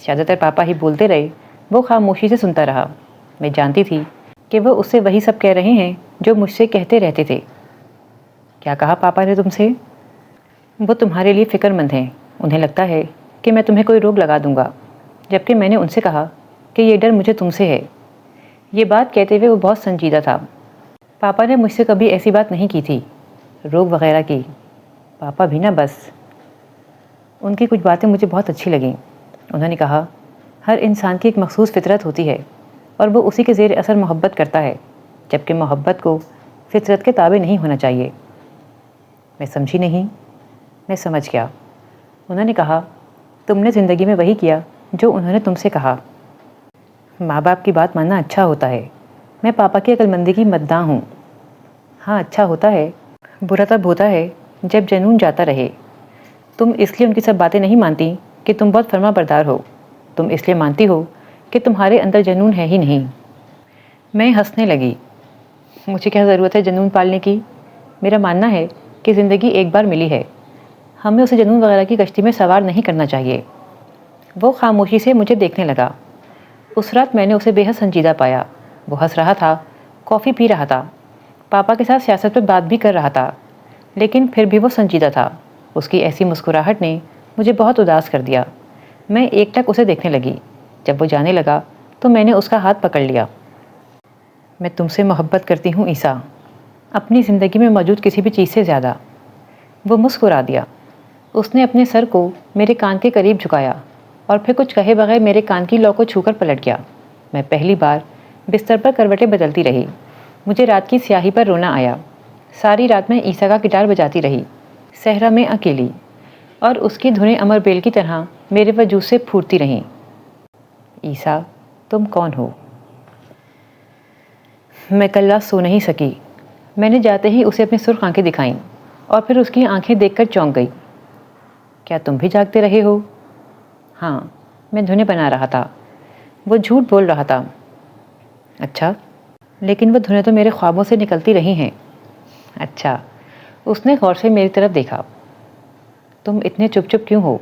زیادہ تر پاپا ہی بولتے رہے، وہ خاموشی سے سنتا رہا۔ میں جانتی تھی کہ وہ اس سے وہی سب کہہ رہے ہیں جو مجھ سے کہتے رہتے تھے۔ کیا کہا پاپا نے تم سے؟ وہ تمہارے لیے فکر مند ہیں، انہیں لگتا ہے کہ میں تمہیں کوئی روگ لگا دوں گا، جبکہ میں نے ان سے کہا کہ یہ ڈر مجھے تم سے ہے۔ یہ بات کہتے ہوئے وہ بہت سنجیدہ تھا۔ پاپا نے مجھ سے کبھی ایسی بات نہیں کی تھی، روگ وغیرہ کی۔ پاپا بھی نہ بس۔ ان کی کچھ باتیں مجھے بہت اچھی لگیں۔ انہوں نے کہا، ہر انسان کی ایک مخصوص فطرت ہوتی ہے اور وہ اسی کے زیر اثر محبت کرتا ہے، جبکہ محبت کو فطرت کے تابع نہیں ہونا چاہیے۔ میں سمجھی نہیں۔ میں سمجھ گیا۔ انہوں نے کہا، تم نے زندگی میں وہی کیا جو انہوں نے تم سے کہا۔ ماں باپ کی بات ماننا اچھا ہوتا ہے۔ میں پاپا کی عقل مندی کی مداح ہوں۔ ہاں اچھا ہوتا ہے، برا تب ہوتا ہے جب جنون جاتا رہے۔ تم اس لیے ان کی سب باتیں نہیں مانتی کہ تم بہت فرما بردار ہو، تم اس لیے مانتی ہو کہ تمہارے اندر جنون ہے ہی نہیں۔ میں ہنسنے لگی۔ مجھے کیا ضرورت ہے جنون پالنے کی؟ میرا ماننا ہے کہ زندگی ایک بار ملی ہے، ہمیں اسے جنون وغیرہ کی کشتی میں سوار نہیں کرنا چاہیے۔ وہ خاموشی سے مجھے دیکھنے لگا۔ اس رات میں نے اسے بے حد سنجیدہ پایا۔ وہ ہنس رہا تھا، کافی پی رہا تھا، پاپا کے ساتھ سیاست پر بات بھی کر رہا تھا، لیکن پھر بھی وہ سنجیدہ تھا۔ اس کی ایسی مسکراہٹ نے مجھے بہت اداس کر دیا۔ میں ایک ٹک اسے دیکھنے لگی۔ جب وہ جانے لگا تو میں نے اس کا ہاتھ پکڑ لیا۔ میں تم سے محبت کرتی ہوں عیسیٰ، اپنی زندگی میں موجود کسی بھی چیز سے زیادہ۔ وہ مسکرا دیا۔ اس نے اپنے سر کو میرے کان کے قریب جھکایا اور پھر کچھ کہے بغیر میرے کان کی لو کو چھو کر پلٹ گیا۔ میں پہلی بار بستر پر کروٹیں بدلتی رہی۔ مجھے رات کی سیاہی پر رونا آیا۔ ساری رات میں عیسیٰ کا گٹار بجاتی رہی، صحرا میں اکیلی، اور اس کی دھنیں امر بیل کی طرح میرے وجود سے پھوٹتی رہیں۔ عیسیٰ، تم کون ہو؟ میں کل رات سو نہیں سکی۔ میں نے جاتے ہی اسے اپنی سرخ آنکھیں دکھائیں اور پھر اس کی آنکھیں دیکھ کر چونک گئی۔ کیا تم بھی جاگتے رہے ہو؟ ہاں، میں دھنیں بنا رہا تھا۔ وہ جھوٹ بول رہا تھا۔ اچھا، لیکن وہ دھنیں تو میرے خوابوں سے نکلتی رہی ہیں۔ اچھا۔ اس نے غور سے میری طرف دیکھا۔ تم اتنے چپ چپ کیوں ہو؟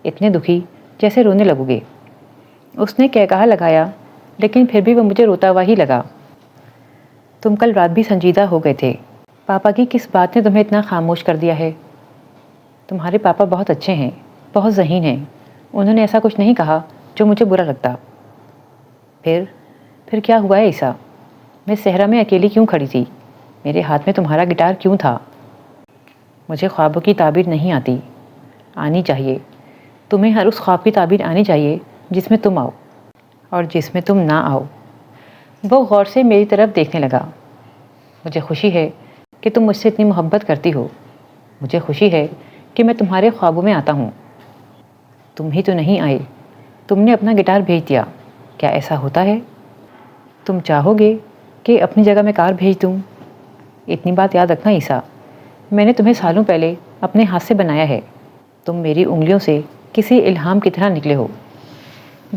اتنے دکھی جیسے رونے لگو گے۔ اس نے کہا لگایا، لیکن پھر بھی وہ مجھے روتا ہوا ہی لگا۔ تم کل رات بھی سنجیدہ ہو گئے تھے۔ پاپا کی کس بات نے تمہیں اتنا خاموش کر دیا ہے؟ تمہارے پاپا بہت اچھے ہیں، بہت ذہین ہیں۔ انہوں نے ایسا کچھ نہیں کہا جو مجھے برا لگتا۔ پھر کیا ہوا ہے عیسیٰ؟ میں صحرا میں اکیلی کیوں کھڑی تھی؟ میرے ہاتھ میں تمہارا گٹار کیوں تھا؟ مجھے خوابوں کی تعبیر نہیں آتی۔ آنی چاہیے۔ تمہیں ہر اس خواب کی تعبیر آنی چاہیے جس میں تم آؤ اور جس میں تم نہ آؤ۔ وہ غور سے میری طرف دیکھنے لگا۔ مجھے خوشی ہے کہ تم مجھ سے اتنی محبت کرتی ہو۔ مجھے خوشی ہے کہ میں تمہارے خوابوں میں آتا ہوں۔ تم ہی تو نہیں آئے، تم نے اپنا گٹار بھیج دیا۔ کیا ایسا ہوتا ہے؟ تم چاہو گے کہ اپنی جگہ میں کار بھیج دوں؟ اتنی بات یاد رکھنا عیسیٰ، میں نے تمہیں سالوں پہلے اپنے ہاتھ سے بنایا ہے۔ تم میری انگلیوں سے کسی الہام کی طرح نکلے ہو۔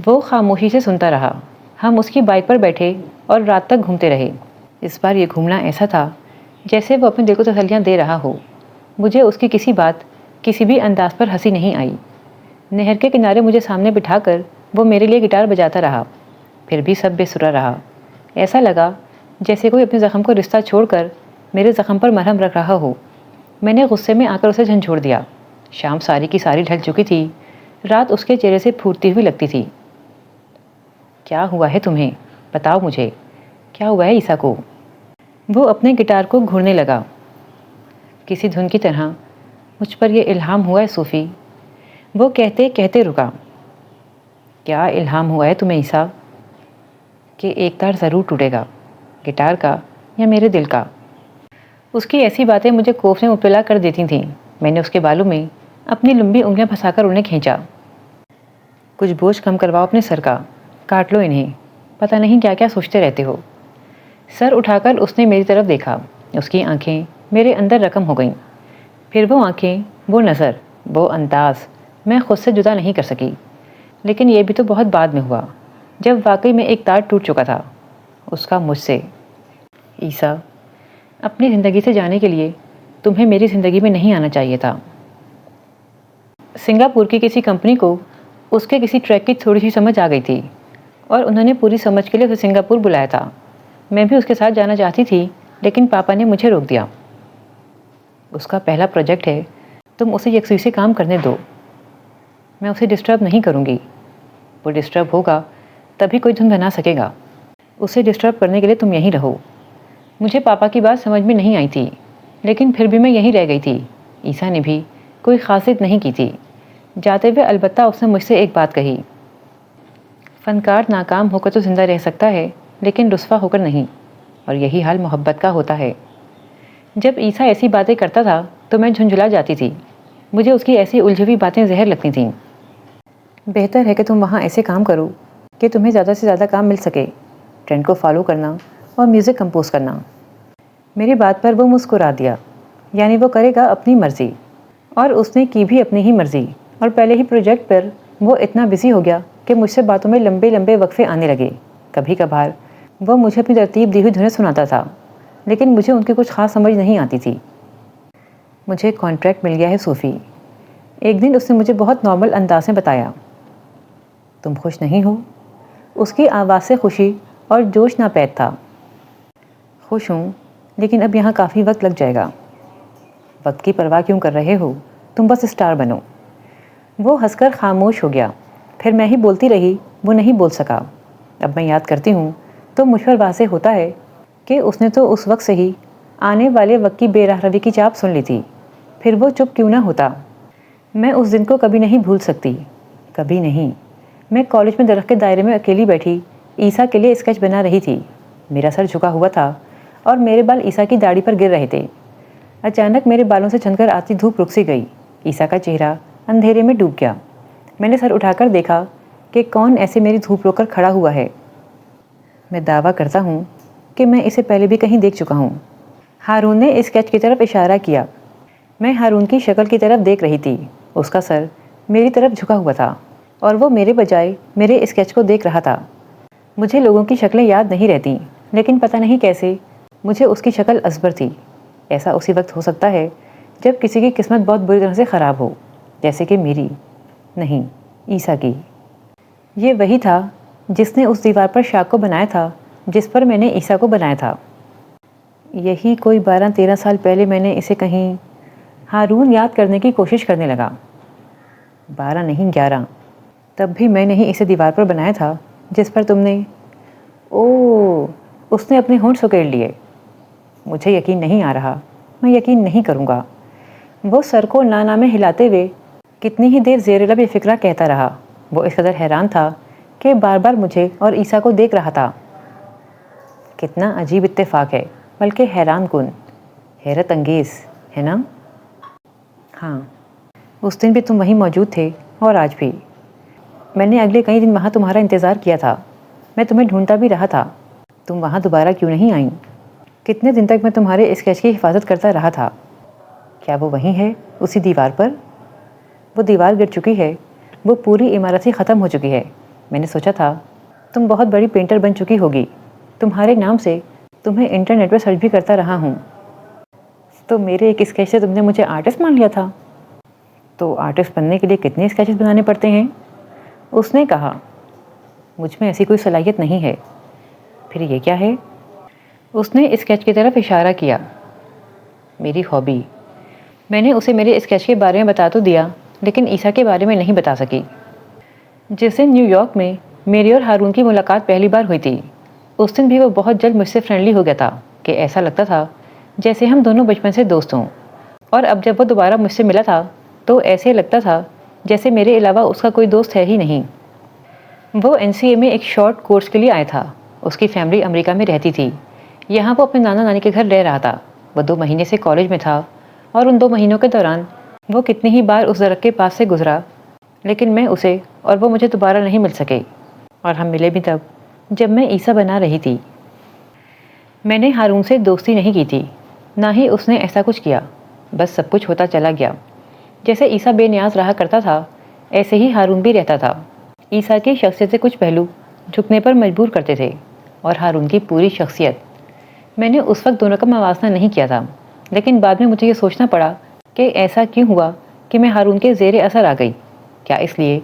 وہ خاموشی سے سنتا رہا۔ ہم اس کی بائک پر بیٹھے اور رات تک گھومتے رہے۔ اس بار یہ گھومنا ایسا تھا جیسے وہ اپنے دل کو تسلیاں دے رہا ہو۔ مجھے اس کی کسی بات، کسی بھی انداز پر ہنسی نہیں آئی۔ نہر کے کنارے مجھے سامنے بٹھا کر وہ میرے لیے گٹار بجاتا رہا۔ پھر بھی سب بے سرا رہا۔ ایسا لگا جیسے کوئی اپنے زخم کو رشتہ چھوڑ کر میرے زخم پر مرہم رکھ رہا ہو۔ میں نے غصے میں آ کر اسے جھنجھوڑ دیا۔ شام ساری کی ساری ڈھل چکی تھی۔ رات اس کے چہرے سے پھوٹتی ہوئی لگتی تھی۔ کیا ہوا ہے تمہیں؟ بتاؤ مجھے، کیا ہوا ہے عیسیٰ کو؟ وہ اپنے گٹار کو گھڑنے لگا۔ کسی دھن کی طرح مجھ پر یہ الہام ہوا ہے صوفی۔ وہ کہتے کہتے رکا۔ کیا الہام ہوا ہے تمہیں عیسیٰ؟ کہ ایک تار ضرور ٹوٹے گا، گٹار کا یا میرے دل کا۔ اس کی ایسی باتیں مجھے خوف میں مبتلا کر دیتی تھیں۔ میں نے اس کے بالوں میں اپنی لمبی انگلیاں پھنسا کر انہیں کھینچا۔ کچھ بوجھ کم کرواؤ اپنے سر کا، کاٹ لو انہیں، پتہ نہیں کیا کیا سوچتے رہتے ہو۔ سر اٹھا کر اس نے میری طرف دیکھا۔ اس کی آنکھیں میرے اندر رقم ہو گئیں۔ پھر وہ آنکھیں، وہ نظر، وہ انداز میں خود سے جدا نہیں کر سکی۔ لیکن یہ بھی تو بہت بعد میں ہوا، جب واقعی میں ایک تار ٹوٹ چکا تھا، اس کا مجھ سے۔ عیسیٰ، اپنی زندگی سے جانے کے لیے تمہیں میری زندگی میں نہیں آنا چاہیے تھا۔ سنگاپور کی کسی کمپنی کو اس کے کسی ٹریک کی تھوڑی سی سمجھ آ گئی تھی اور انہوں نے پوری سمجھ کے لیے اسے سنگاپور بلایا تھا۔ میں بھی اس کے ساتھ جانا چاہتی تھی، لیکن پاپا نے مجھے روک دیا۔ اس کا پہلا پروجیکٹ ہے، تم اسے یکسوئی سے کام کرنے دو۔ میں اسے ڈسٹرب نہیں کروں گی۔ وہ ڈسٹرب ہوگا تبھی کوئی دھن بنا سکے گا. اسے ڈسٹرب کرنے کے لیے تم یہیں رہو. مجھے پاپا کی بات سمجھ میں نہیں آئی تھی، لیکن پھر بھی میں یہیں رہ گئی تھی. عیسیٰ نے بھی کوئی خاص ضد نہیں کی تھی. جاتے ہوئے البتہ اس نے مجھ سے ایک بات کہی: فنکار ناکام ہو کر تو زندہ رہ سکتا ہے، لیکن رسوا ہو کر نہیں، اور یہی حال محبت کا ہوتا ہے. جب عیسیٰ ایسی باتیں کرتا تھا تو میں جھنجھلا جاتی تھی. مجھے اس کی ایسی الجھی ہوئی باتیں زہر لگتی تھیں. بہتر ہے کہ تم وہاں ایسے کام کرو کہ تمہیں زیادہ سے زیادہ کام مل سکے. ٹرینڈ کو فالو کرنا اور میوزک کمپوز کرنا. میری بات پر وہ مسکرا دیا. یعنی وہ کرے گا اپنی مرضی. اور اس نے کی بھی اپنی ہی مرضی. اور پہلے ہی پروجیکٹ پر وہ اتنا بزی ہو گیا کہ مجھ سے باتوں میں لمبے لمبے وقفے آنے لگے. کبھی کبھار وہ مجھے اپنی ترتیب دی ہوئی دھنیں سناتا تھا، لیکن مجھے ان کی کچھ خاص سمجھ نہیں آتی تھی. مجھے کانٹریکٹ مل گیا ہے صوفی. ایک دن اس نے مجھے بہت نارمل انداز میں بتایا. تم خوش نہیں ہو؟ اس کی آواز سے خوشی اور جوش ناپید تھا. خوش ہوں، لیکن اب یہاں کافی وقت لگ جائے گا. وقت کی پرواہ کیوں کر رہے ہو؟ تم بس اسٹار بنو. وہ ہنس کر خاموش ہو گیا. پھر میں ہی بولتی رہی. وہ نہیں بول سکا. اب میں یاد کرتی ہوں تو مجھ پر واضح ہوتا ہے کہ اس نے تو اس وقت سے ہی آنے والے وقت کی بے راہ روی کی چاپ سن لی تھی. پھر وہ چپ کیوں نہ ہوتا؟ میں اس دن کو کبھی نہیں بھول سکتی. کبھی نہیں. میں کالج میں درخت کے دائرے میں اکیلی بیٹھی عیسیٰ کے لیے اسکیچ بنا رہی تھی. میرا سر جھکا ہوا تھا اور میرے بال عیسیٰ کی داڑھی پر گر رہے تھے. اچانک میرے بالوں سے چھن کر آتی دھوپ رک سی گئی. عیسیٰ کا چہرہ اندھیرے میں ڈوب گیا. میں نے سر اٹھا کر دیکھا کہ کون ایسے میری دھوپ روک کر کھڑا ہوا ہے. میں دعویٰ کرتا ہوں کہ میں اسے پہلے بھی کہیں دیکھ چکا ہوں. ہارون نے اسکیچ کی طرف اشارہ کیا. میں ہارون کی شکل کی طرف دیکھ رہی تھی. اس کا سر میری طرف جھکا ہوا تھا اور وہ میرے بجائے میرے اسکیچ کو دیکھ رہا تھا. مجھے لوگوں کی شکلیں یاد نہیں رہتی، لیکن پتہ نہیں کیسے مجھے اس کی شکل ازبر تھی. ایسا اسی وقت ہو سکتا ہے جب کسی کی قسمت بہت بری طرح سے خراب ہو، جیسے کہ میری نہیں، عیسیٰ کی. یہ وہی تھا جس نے اس دیوار پر شاک کو بنایا تھا جس پر میں نے عیسیٰ کو بنایا تھا. یہی کوئی 12-13 سال پہلے میں نے اسے کہیں. ہارون یاد کرنے کی کوشش کرنے لگا. 12 نہیں 11. تب بھی میں نے ہی اسے دیوار پر بنایا تھا جس پر تم نے. اوہ، اس نے اپنے ہونٹ سکیڑ لیے. مجھے یقین نہیں آ رہا. میں یقین نہیں کروں گا. وہ سر کو نانا میں ہلاتے ہوئے کتنی ہی دیر زیر لب یہ فکرہ کہتا رہا. وہ اس قدر حیران تھا کہ بار بار مجھے اور عیسیٰ کو دیکھ رہا تھا. کتنا عجیب اتفاق ہے، بلکہ حیران کن، حیرت انگیز ہے نا؟ ہاں، اس دن بھی تم وہیں موجود تھے اور آج بھی. میں نے اگلے کئی دن وہاں تمہارا انتظار کیا تھا. میں تمہیں ڈھونڈتا بھی رہا تھا. تم وہاں دوبارہ کیوں نہیں آئیں؟ کتنے دن تک میں تمہارے اسکیچ کی حفاظت کرتا رہا تھا. کیا وہ وہیں ہے، اسی دیوار پر؟ وہ دیوار گر چکی ہے. وہ پوری عمارت ہی ختم ہو چکی ہے. میں نے سوچا تھا تم بہت بڑی پینٹر بن چکی ہوگی. تمہارے نام سے تمہیں انٹرنیٹ پر سرچ بھی کرتا رہا ہوں. تو میرے ایک اسکیچ سے تم نے مجھے آرٹسٹ مان لیا تھا. تو آرٹسٹ بننے کے لیے کتنے اسکیچز بنانے پڑتے ہیں؟ اس نے کہا. مجھ میں ایسی کوئی صلاحیت نہیں ہے. پھر یہ کیا ہے؟ اس نے اسکیچ کی طرف اشارہ کیا. میری ہابی. میں نے اسے میرے اسکیچ کے بارے میں بتا تو دیا، لیکن عیسیٰ کے بارے میں نہیں بتا سکی. جس دن نیو یارک میں میری اور ہارون کی ملاقات پہلی بار ہوئی تھی، اس دن بھی وہ بہت جلد مجھ سے فرینڈلی ہو گیا تھا کہ ایسا لگتا تھا جیسے ہم دونوں بچپن سے دوست ہوں. اور اب جب وہ دوبارہ مجھ سے ملا تھا تو ایسے لگتا تھا جیسے میرے علاوہ اس کا کوئی دوست ہے ہی نہیں. وہ NCA میں ایک شارٹ کورس کے لیے آیا تھا. اس کی فیملی امریکہ میں رہتی تھی. یہاں وہ اپنے نانا نانی کے گھر رہ رہا تھا. وہ 2 مہینے سے کالج میں تھا اور ان 2 مہینوں کے دوران وہ کتنی ہی بار اس درخت کے پاس سے گزرا، لیکن میں اسے اور وہ مجھے دوبارہ نہیں مل سکے. اور ہم ملے بھی تب جب میں عیسیٰ بنا رہی تھی. میں نے ہارون سے دوستی نہیں کی تھی، نہ ہی اس نے ایسا کچھ کیا. بس سب کچھ ہوتا چلا گیا. جیسے عیسیٰ بے نیاز رہا کرتا تھا، ایسے ہی ہارون بھی رہتا تھا. عیسیٰ کی شخصیت سے کچھ پہلو جھکنے پر مجبور کرتے تھے، اور ہارون کی پوری شخصیت. میں نے اس وقت دونوں کا موازنہ نہیں کیا تھا، لیکن بعد میں مجھے یہ سوچنا پڑا کہ ایسا کیوں ہوا کہ میں ہارون کے زیر اثر آ گئی. کیا اس لیے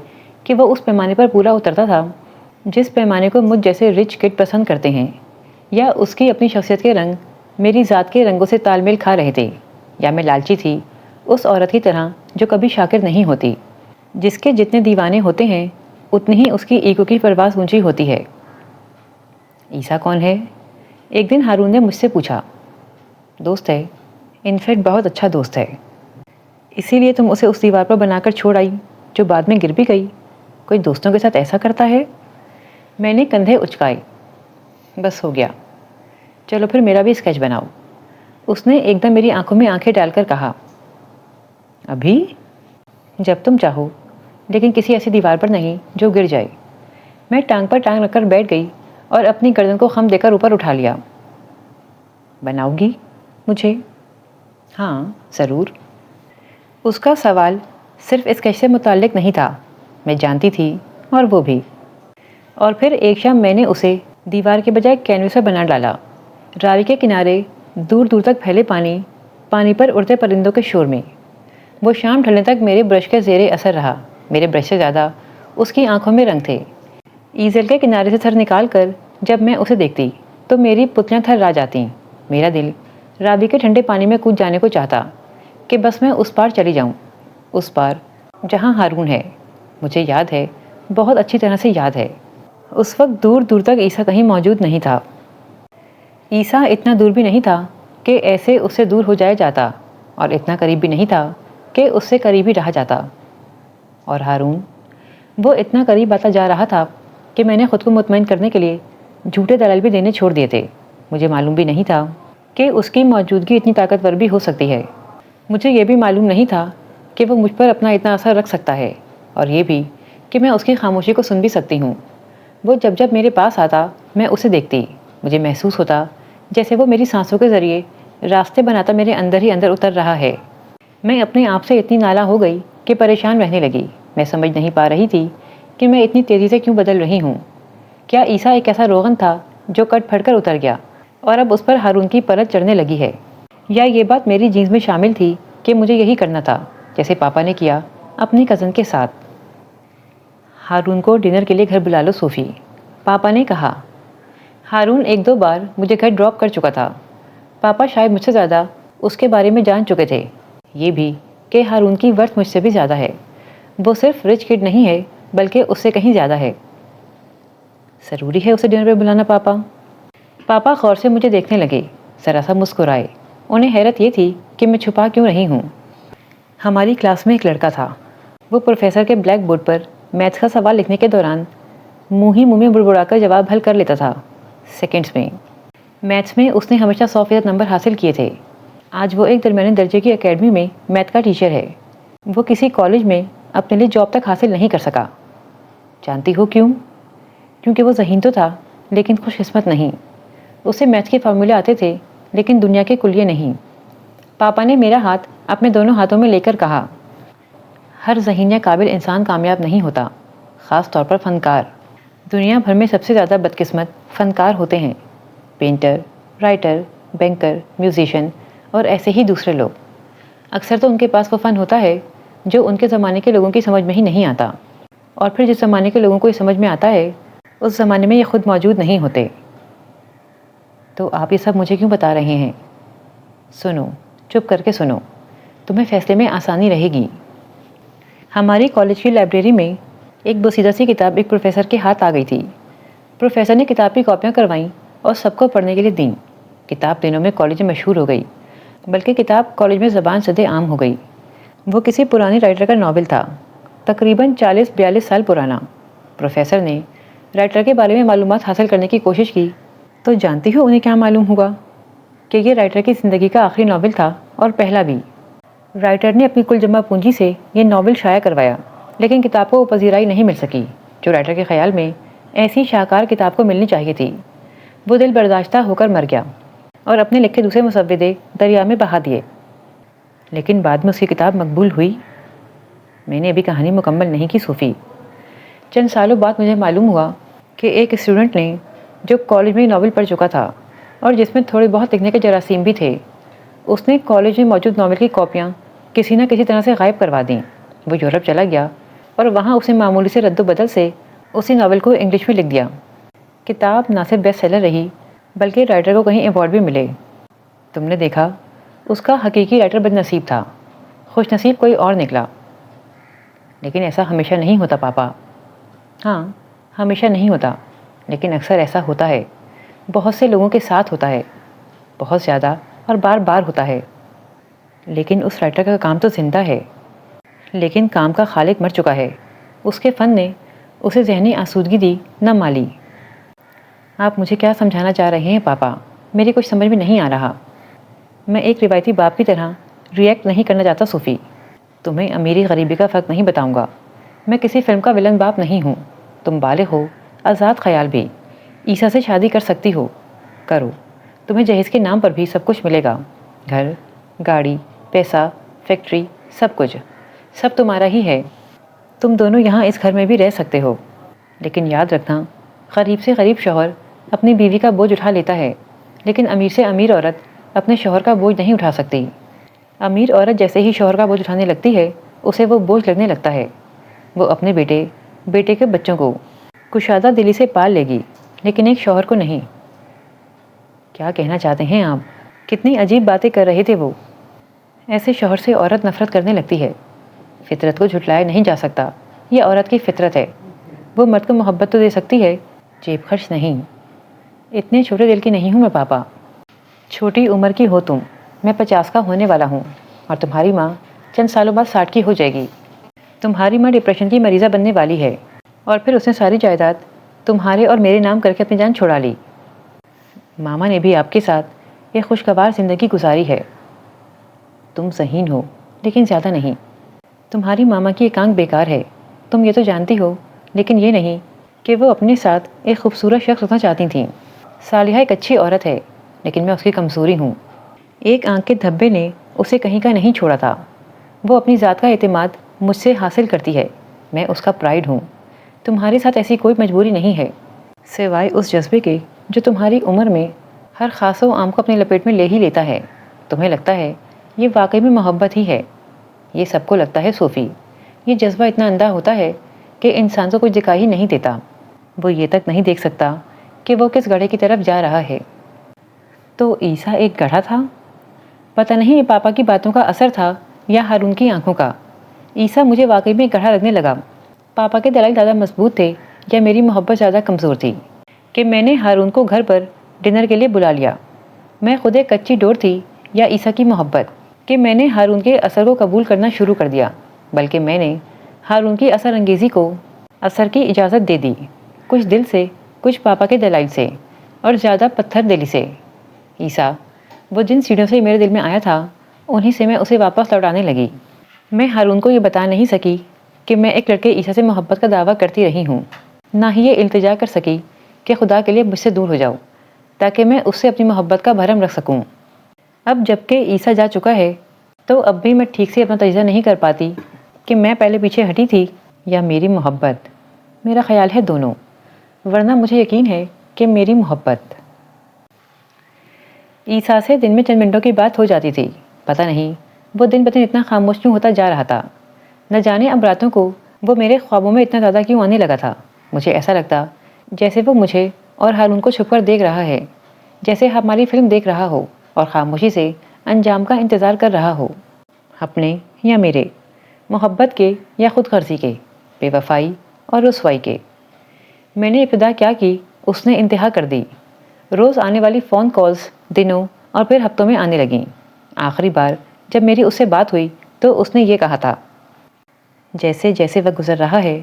کہ وہ اس پیمانے پر پورا اترتا تھا جس پیمانے کو مجھ جیسے رچ کڈ پسند کرتے ہیں، یا اس کی اپنی شخصیت کے رنگ میری ذات کے رنگوں سے تال میل کھا رہے تھے، یا میں لالچی تھی اس عورت کی طرح جو کبھی شاکر نہیں ہوتی، جس کے جتنے دیوانے ہوتے ہیں اتنی ہی اس کی ایگو کی پرواز اونچی ہوتی ہے۔ عیسیٰ کون ہے؟ ایک دن ہارون نے مجھ سے پوچھا۔ دوست ہے، انفیکٹ بہت اچھا دوست ہے۔ اسی لیے تم اسے اس دیوار پر بنا کر چھوڑ آئی جو بعد میں گر بھی گئی۔ کوئی دوستوں کے ساتھ ایسا کرتا ہے؟ میں نے کندھے اچکائے۔ بس ہو گیا، چلو پھر میرا بھی اسکیچ بناؤ۔ اس نے ایک دم میری آنکھوں میں آنکھیں ڈال کر کہا۔ ابھی؟ جب تم چاہو، لیکن کسی ایسی دیوار پر نہیں جو گر جائے۔ میں ٹانگ پر ٹانگ رکھ کر بیٹھ گئی اور اپنی گردن کو خم دے کر اوپر اٹھا لیا۔ بناؤ گی مجھے؟ ہاں ضرور۔ اس کا سوال صرف اسکیچ سے متعلق نہیں تھا، میں جانتی تھی، اور وہ بھی۔ اور پھر ایک شام میں نے اسے دیوار کے بجائے کینوس پر بنا ڈالا۔ راوی کے کنارے دور دور تک پھیلے پانی پر اڑتے پرندوں کے شور میں۔ وہ شام ڈھلنے تک میرے برش کے زیر اثر رہا۔ میرے برش سے زیادہ اس کی آنکھوں میں رنگ تھے۔ ایزل کے کنارے سے سر نکال کر جب میں اسے دیکھتی تو میری پتلیاں تھرا جاتی۔ میرا دل راوی کے ٹھنڈے پانی میں کود جانے کو چاہتا کہ بس میں اس پار چلی جاؤں، اس پار جہاں ہارون ہے۔ مجھے یاد ہے، بہت اچھی طرح سے یاد ہے، اس وقت دور دور تک عیسیٰ کہیں موجود نہیں تھا۔ عیسیٰ اتنا دور بھی نہیں تھا کہ ایسے اس سے دور ہو جایا جاتا، اور اتنا قریب بھی نہیں تھا کہ اس سے قریب ہی رہا جاتا۔ اور ہارون، وہ اتنا قریب آتا جا رہا تھا کہ میں نے خود کو مطمئن کرنے کے لیے جھوٹے دلائل بھی دینے چھوڑ دیے تھے۔ مجھے معلوم بھی نہیں تھا کہ اس کی موجودگی اتنی طاقتور بھی ہو سکتی ہے۔ مجھے یہ بھی معلوم نہیں تھا کہ وہ مجھ پر اپنا اتنا اثر رکھ سکتا ہے، اور یہ بھی کہ میں اس کی خاموشی کو سن بھی سکتی ہوں۔ وہ جب میرے پاس آتا میں اسے دیکھتی، مجھے محسوس ہوتا جیسے وہ میری سانسوں کے ذریعے راستے بناتا میرے اندر ہی اندر اتر رہا ہے۔ میں اپنے آپ سے اتنی نالاں ہو گئی کہ پریشان رہنے لگی۔ میں سمجھ نہیں پا رہی تھی کہ میں اتنی تیزی سے کیوں بدل رہی ہوں۔ کیا عیسیٰ ایک ایسا روغن تھا جو کٹ پھٹ کر اتر گیا اور اب اس پر ہارون کی پرت چڑھنے لگی ہے؟ یا یہ بات میری جینز میں شامل تھی کہ مجھے یہی کرنا تھا جیسے پاپا نے کیا اپنی کزن کے ساتھ؟ ہارون کو ڈنر کے لیے گھر بلا لو صوفی، پاپا نے کہا۔ ہارون ایک دو بار مجھے گھر ڈراپ کر چکا تھا۔ پاپا شاید مجھ سے زیادہ اس کے بارے میں جان چکے تھے، یہ بھی کہ ہارون کی ورث مجھ سے بھی زیادہ ہے۔ وہ صرف رچ کڈ نہیں ہے بلکہ اس سے کہیں زیادہ ہے۔ ضروری ہے اسے ڈنر پہ بلانا پاپا؟ پاپا غور سے مجھے دیکھنے لگے، ذرا سا مسکرائے۔ انہیں حیرت یہ تھی کہ میں چھپا کیوں رہی ہوں۔ ہماری کلاس میں ایک لڑکا تھا، وہ پروفیسر کے بلیک بورڈ پر میتھس کا سوال لکھنے کے دوران منہ میں بڑبڑا کر جواب حل کر لیتا تھا سیکنڈز میں۔ میتھس میں اس نے ہمیشہ 100% نمبر حاصل کیے تھے۔ آج وہ ایک درمیانے درجے کی اکیڈمی میں میتھ کا ٹیچر ہے۔ وہ کسی کالج میں اپنے لیے جاب تک حاصل نہیں کر سکا۔ جانتی ہو کیوں؟ کیونکہ وہ ذہین تو تھا لیکن خوش قسمت نہیں۔ اسے میتھ کے فارمولے آتے تھے لیکن دنیا کے کلیے نہیں۔ پاپا نے میرا ہاتھ اپنے دونوں ہاتھوں میں لے کر کہا، ہر ذہین یا قابل انسان کامیاب نہیں ہوتا، خاص طور پر فنکار۔ دنیا بھر میں سب سے زیادہ بدقسمت فنکار ہوتے ہیں، پینٹر، رائٹر، بینکر، میوزیشین اور ایسے ہی دوسرے لوگ۔ اکثر تو ان کے پاس وہ فن ہوتا ہے جو ان کے زمانے کے لوگوں کی سمجھ میں ہی نہیں آتا، اور پھر جس زمانے کے لوگوں کو یہ سمجھ میں آتا ہے اس زمانے میں یہ خود موجود نہیں ہوتے۔ تو آپ یہ سب مجھے کیوں بتا رہے ہیں؟ سنو، چپ کر کے سنو، تمہیں فیصلے میں آسانی رہے گی۔ ہماری کالج کی لائبریری میں ایک بوسیدہ سی کتاب ایک پروفیسر کے ہاتھ آ گئی تھی۔ پروفیسر نے کتاب کی کاپیاں کروائیں اور سب کو پڑھنے کے لیے دیں۔ کتاب دنوں میں کالج میں مشہور ہو گئی، بلکہ کتاب کالج میں زبان زدِ عام ہو گئی۔ وہ کسی پرانی رائٹر کا ناول تھا، تقریباً 40-42 سال پرانا۔ پروفیسر نے رائٹر کے بارے میں معلومات حاصل کرنے کی کوشش کی تو جانتی ہو انہیں کیا معلوم ہوا؟ کہ یہ رائٹر کی زندگی کا آخری ناول تھا اور پہلا بھی۔ رائٹر نے اپنی کل جمع پونجی سے یہ ناول شائع کروایا، لیکن کتاب کو وہ پذیرائی نہیں مل سکی جو رائٹر کے خیال میں ایسی شاہکار کتاب کو ملنی چاہیے تھی۔ وہ دل برداشتہ ہو کر مر گیا اور اپنے لکھے دوسرے مسودے دریا میں بہا دیے۔ لیکن بعد میں اس کی کتاب مقبول ہوئی۔ میں نے ابھی کہانی مکمل نہیں کی صوفی۔ چند سالوں بعد مجھے معلوم ہوا کہ ایک اسٹوڈنٹ نے جو کالج میں ناول پڑھ چکا تھا اور جس میں تھوڑے بہت لکھنے کے جراثیم بھی تھے، اس نے کالج میں موجود ناول کی کاپیاں کسی نہ کسی طرح سے غائب کروا دیں۔ وہ یورپ چلا گیا اور وہاں اسے معمولی سے رد و بدل سے اسی ناول کو انگلش میں لکھ دیا۔ کتاب نہ صرف بیسٹ سیلر رہی بلکہ رائٹر کو کہیں ایوارڈ بھی ملے۔ تم نے دیکھا، اس کا حقیقی رائٹر بد نصیب تھا، خوش نصیب کوئی اور نکلا۔ لیکن ایسا ہمیشہ نہیں ہوتا پاپا۔ ہاں، ہمیشہ نہیں ہوتا، لیکن اکثر ایسا ہوتا ہے، بہت سے لوگوں کے ساتھ ہوتا ہے، بہت زیادہ اور بار بار ہوتا ہے۔ لیکن اس رائٹر کا کام تو زندہ ہے، لیکن کام کا خالق مر چکا ہے۔ اس کے فن نے اسے ذہنی آسودگی دی، نہ مالی۔ آپ مجھے کیا سمجھانا چاہ رہے ہیں پاپا؟ میری کچھ سمجھ میں نہیں آ رہا۔ میں ایک روایتی باپ کی طرح ریئیکٹ نہیں کرنا چاہتا صوفی۔ تمہیں امیری غریبی کا فرق نہیں بتاؤں گا۔ میں کسی فلم کا ولن باپ نہیں ہوں۔ تم بالغ ہو، آزاد خیال بھی، عیسیٰ سے شادی کر سکتی ہو، کرو۔ تمہیں جہیز کے نام پر بھی سب کچھ ملے گا، گھر، گاڑی، پیسہ، فیکٹری، سب کچھ، سب تمہارا ہی ہے۔ تم دونوں یہاں اس گھر میں بھی رہ سکتے ہو، لیکن یاد رکھنا، غریب سے غریب شوہر اپنی بیوی کا بوجھ اٹھا لیتا ہے، لیکن امیر سے امیر عورت اپنے شوہر کا بوجھ نہیں اٹھا سکتی۔ امیر عورت جیسے ہی شوہر کا بوجھ اٹھانے لگتی ہے، اسے وہ بوجھ لگنے لگتا ہے۔ وہ اپنے بیٹے کے بچوں کو کشادہ دلی سے پال لے گی، لیکن ایک شوہر کو نہیں۔ کیا کہنا چاہتے ہیں آپ؟ کتنی عجیب باتیں کر رہے تھے وہ۔ ایسے شوہر سے عورت نفرت کرنے لگتی ہے۔ فطرت کو جھٹلایا نہیں جا سکتا، یہ عورت کی فطرت ہے۔ وہ مرد کو محبت تو دے سکتی ہے، جیب خرچ نہیں۔ اتنے چھوٹے دل کی نہیں ہوں میں پاپا۔ چھوٹی عمر کی ہو تم، میں 50 کا ہونے والا ہوں، اور تمہاری ماں چند سالوں بعد 60 کی ہو جائے گی۔ تمہاری ماں ڈپریشن کی مریضہ بننے والی ہے، اور پھر اس نے ساری جائیداد تمہارے اور میرے نام کر کے اپنی جان چھڑا لی۔ ماما نے بھی آپ کے ساتھ ایک خوشگوار زندگی گزاری ہے۔ تم ذہین ہو، لیکن زیادہ نہیں۔ تمہاری ماما کی ایک آنکھ بیکار ہے، تم یہ تو جانتی ہو، لیکن یہ نہیں کہ وہ اپنے ساتھ ایک خوبصورت شخص ہونا چاہتی تھیں۔ صالحہ ایک اچھی عورت ہے، لیکن میں اس کی کمزوری ہوں۔ ایک آنکھ کے دھبے نے اسے کہیں کا نہیں چھوڑا تھا۔ وہ اپنی ذات کا اعتماد مجھ سے حاصل کرتی ہے، میں اس کا پرائیڈ ہوں۔ تمہارے ساتھ ایسی کوئی مجبوری نہیں ہے، سوائے اس جذبے کے جو تمہاری عمر میں ہر خاص و عام کو اپنے لپیٹ میں لے ہی لیتا ہے۔ تمہیں لگتا ہے یہ واقعی میں محبت ہی ہے۔ یہ سب کو لگتا ہے صوفی۔ یہ جذبہ اتنا اندھا ہوتا ہے کہ انسان کو کچھ دکھائی ہی نہیں دیتا۔ وہ یہ تک نہیں دیکھ سکتا کہ وہ کس گڑھے کی طرف جا رہا ہے۔ تو عیسیٰ ایک گڑھا تھا؟ پتہ نہیں یہ پاپا کی باتوں کا اثر تھا یا ہارون کی آنکھوں کا۔ عیسیٰ مجھے واقعی میں گڑھا لگنے لگا۔ پاپا کے دلائل زیادہ مضبوط تھے یا میری محبت زیادہ کمزور تھی کہ میں نے ہارون کو گھر پر ڈنر کے لیے بلا لیا؟ میں خود ایک کچی ڈور تھی یا عیسیٰ کی محبت کہ میں نے ہارون کے اثر کو قبول کرنا شروع کر دیا؟ بلکہ میں نے ہارون کی اثر انگیزی کو اثر کی اجازت دے دی، کچھ دل سے، کچھ پاپا کے دلائل سے، اور زیادہ پتھر دلی سے۔ عیسیٰ وہ جن سیڑھیوں سے میرے دل میں آیا تھا، انہی سے میں اسے واپس لوٹانے لگی۔ میں ہارون کو یہ بتا نہیں سکی کہ میں ایک لڑکے عیسیٰ سے محبت کا دعویٰ کرتی رہی ہوں، نہ ہی یہ التجا کر سکی کہ خدا کے لیے مجھ سے دور ہو جاؤ تاکہ میں اس سے اپنی محبت کا بھرم رکھ سکوں۔ اب جب کہ عیسیٰ جا چکا ہے تو اب بھی میں ٹھیک سے اپنا تجزیہ نہیں کر پاتی کہ میں پہلے پیچھے ہٹی تھی یا میری محبت۔ میرا خیال ہے دونوں، ورنہ مجھے یقین ہے کہ میری محبت۔ عیسیٰ سے دن میں چند منٹوں کی بات ہو جاتی تھی، پتہ نہیں وہ دن بدن اتنا خاموش کیوں ہوتا جا رہا تھا۔ نہ جانے اب راتوں کو وہ میرے خوابوں میں اتنا زیادہ کیوں آنے لگا تھا۔ مجھے ایسا لگتا جیسے وہ مجھے اور ہارون کو چھپ کر دیکھ رہا ہے، جیسے ہماری فلم دیکھ رہا ہو اور خاموشی سے انجام کا انتظار کر رہا ہو، اپنے یا میرے، محبت کے یا خود غرضی کے، بے وفائی اور رسوائی کے۔ میں نے ابتدا کیا کی، اس نے انتہا کر دی۔ روز آنے والی فون کالز دنوں اور پھر ہفتوں میں آنے لگیں۔ آخری بار جب میری اس سے بات ہوئی تو اس نے یہ کہا تھا، جیسے جیسے وقت گزر رہا ہے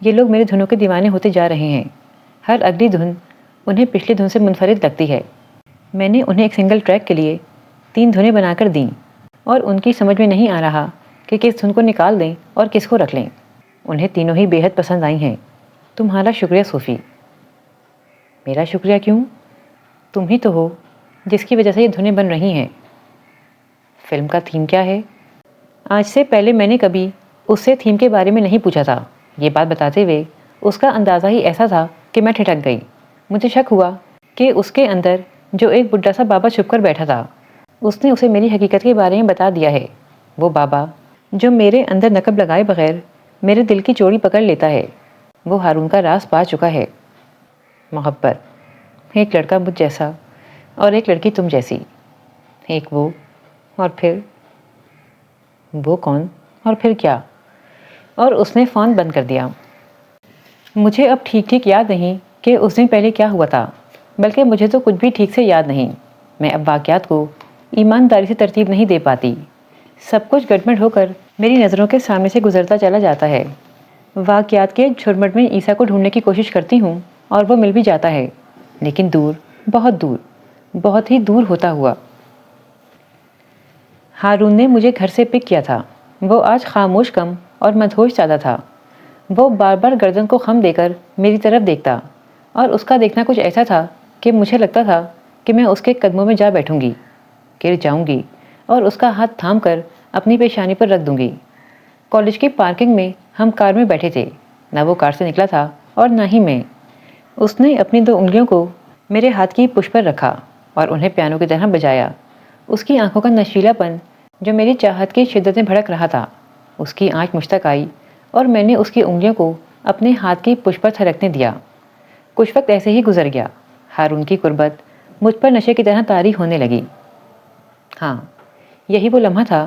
یہ لوگ میرے دھنوں کے دیوانے ہوتے جا رہے ہیں۔ ہر اگلی دھن انہیں پچھلی دھن سے منفرد لگتی ہے۔ میں نے انہیں ایک سنگل ٹریک کے لیے 3 دھنیں بنا کر دیں، اور ان کی سمجھ میں نہیں آ رہا کہ کس دھن کو نکال دیں اور کس کو رکھ لیں۔ انہیں تینوں ہی بے حد پسند آئی ہیں۔ تمہارا شکریہ صوفی۔ میرا شکریہ کیوں؟ تم ہی تو ہو جس کی وجہ سے یہ دھنیں بن رہی ہیں۔ فلم کا تھیم کیا ہے؟ آج سے پہلے میں نے کبھی اس سے تھیم کے بارے میں نہیں پوچھا تھا۔ یہ بات بتاتے ہوئے اس کا اندازہ ہی ایسا تھا کہ میں ٹھٹک گئی۔ مجھے شک ہوا کہ اس کے اندر جو ایک بڈھا سا بابا چھپ کر بیٹھا تھا، اس نے اسے میری حقیقت کے بارے میں بتا دیا ہے۔ وہ بابا جو میرے اندر نقب لگائے بغیر میرے دل کی چوڑی پکڑ لیتا ہے، وہ ہارون کا راز پا چکا ہے۔ محبت، ایک لڑکا مجھ جیسا اور ایک لڑکی تم جیسی، ایک وہ اور پھر وہ کون اور پھر کیا؟ اور اس نے فون بند کر دیا۔ مجھے اب ٹھیک ٹھیک یاد نہیں کہ اس دن پہلے کیا ہوا تھا، بلکہ مجھے تو کچھ بھی ٹھیک سے یاد نہیں۔ میں اب واقعات کو ایمانداری سے ترتیب نہیں دے پاتی۔ سب کچھ گڑبڑ ہو کر میری نظروں کے سامنے سے گزرتا چلا جاتا ہے۔ واقعات کے جھرمٹ میں عیسیٰ کو ڈھونڈنے کی کوشش کرتی ہوں اور وہ مل بھی جاتا ہے، لیکن دور، بہت ہی دور ہوتا ہوا۔ ہارون نے مجھے گھر سے پک کیا تھا۔ وہ آج خاموش کم اور مدہوش زیادہ تھا۔ وہ بار بار گردن کو خم دے کر میری طرف دیکھتا، اور اس کا دیکھنا کچھ ایسا تھا کہ مجھے لگتا تھا کہ میں اس کے قدموں میں جا بیٹھوں گی، گر جاؤں گی اور اس کا ہاتھ تھام کر اپنی پیشانی پر رکھ دوں گی۔ کالج کی پارکنگ میں ہم کار میں بیٹھے تھے، نہ وہ کار سے نکلا تھا اور نہ ہی میں۔ اس نے اپنی 2 انگلیوں کو میرے ہاتھ کی پشت پر رکھا اور انہیں پیانو کی طرح بجایا۔ اس کی آنکھوں کا نشیلا پن جو میری چاہت کی شدت میں بھڑک رہا تھا، اس کی آنکھ مجھ تک آئی اور میں نے اس کی انگلیوں کو اپنے ہاتھ کی پشت پر تھرکنے دیا۔ کچھ وقت ایسے ہی گزر گیا۔ ہارون کی قربت مجھ پر نشے کی طرح طاری ہونے لگی۔ ہاں، یہی وہ لمحہ تھا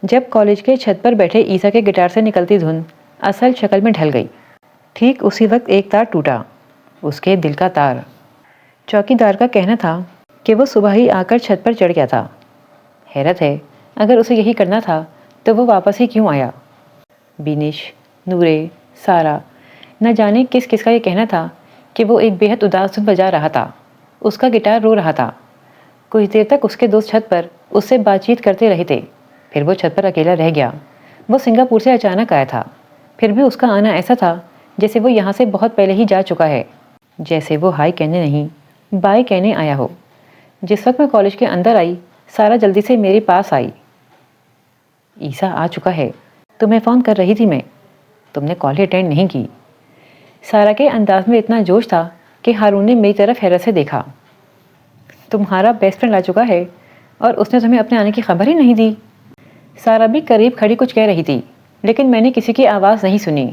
جب کالج کے چھت پر بیٹھے عیسیٰ کے گٹار سے نکلتی دھن اصل شکل میں ڈھل گئی۔ ٹھیک اسی وقت ایک تار ٹوٹا، اس کے دل کا تار۔ چوکیدار کا کہنا تھا کہ وہ صبح ہی آ کر چھت پر چڑھ گیا تھا۔ حیرت ہے، اگر اسے یہی کرنا تھا تو وہ واپس ہی کیوں آیا؟ بینش، نورے، سارا، نہ جانے کس کس کا یہ کہنا تھا کہ وہ ایک بے حد اداس دھن بجا رہا تھا۔ اس کا گٹار رو رہا تھا۔ کچھ دیر تک اس کے دوست چھت پر اس سے بات چیت کرتے رہے تھے، پھر وہ چھت پر اکیلا رہ گیا۔ وہ سنگاپور سے اچانک آیا تھا، پھر بھی اس کا آنا ایسا تھا جیسے وہ یہاں سے بہت پہلے ہی جا چکا ہے، جیسے وہ ہائی کہنے نہیں بائی کہنے آیا ہو۔ جس وقت میں کالج کے اندر آئی، سارا جلدی سے میرے پاس آئی۔ عیسیٰ آ چکا ہے، تمہیں فون کر رہی تھی میں، تم نے کال ہی اٹینڈ نہیں کی۔ سارا کے انداز میں اتنا جوش تھا کہ ہارون نے میری طرف حیرت سے دیکھا۔ تمہارا بیسٹ فرینڈ آ چکا ہے اور اس نے تمہیں اپنے آنے کی خبر ہی نہیں دی۔ سارا بھی قریب کھڑی کچھ کہہ رہی تھی، لیکن میں نے کسی کی آواز نہیں سنی،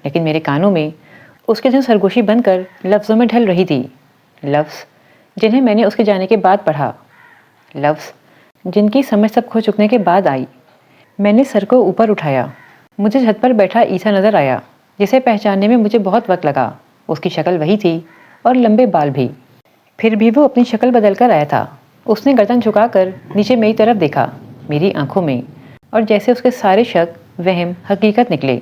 لیکن میرے کانوں میں اس کی دھن سرگوشی بن کر لفظوں میں ڈھل رہی تھی۔ لفظ جنہیں میں نے اس کے جانے کے بعد پڑھا، لفظ جن کی سمجھ سب کھو چکنے کے بعد آئی۔ میں نے سر کو اوپر اٹھایا۔ مجھے چھت پر بیٹھا عیسیٰ نظر آیا، جسے پہچاننے میں مجھے بہت وقت لگا۔ اس کی شکل وہی تھی اور لمبے بال بھی، پھر بھی وہ اپنی شکل بدل کر آیا تھا۔ اس نے گردن جھکا کر نیچے میری طرف دیکھا، میری آنکھوں میں، اور جیسے اس کے سارے شک، وہم حقیقت نکلے،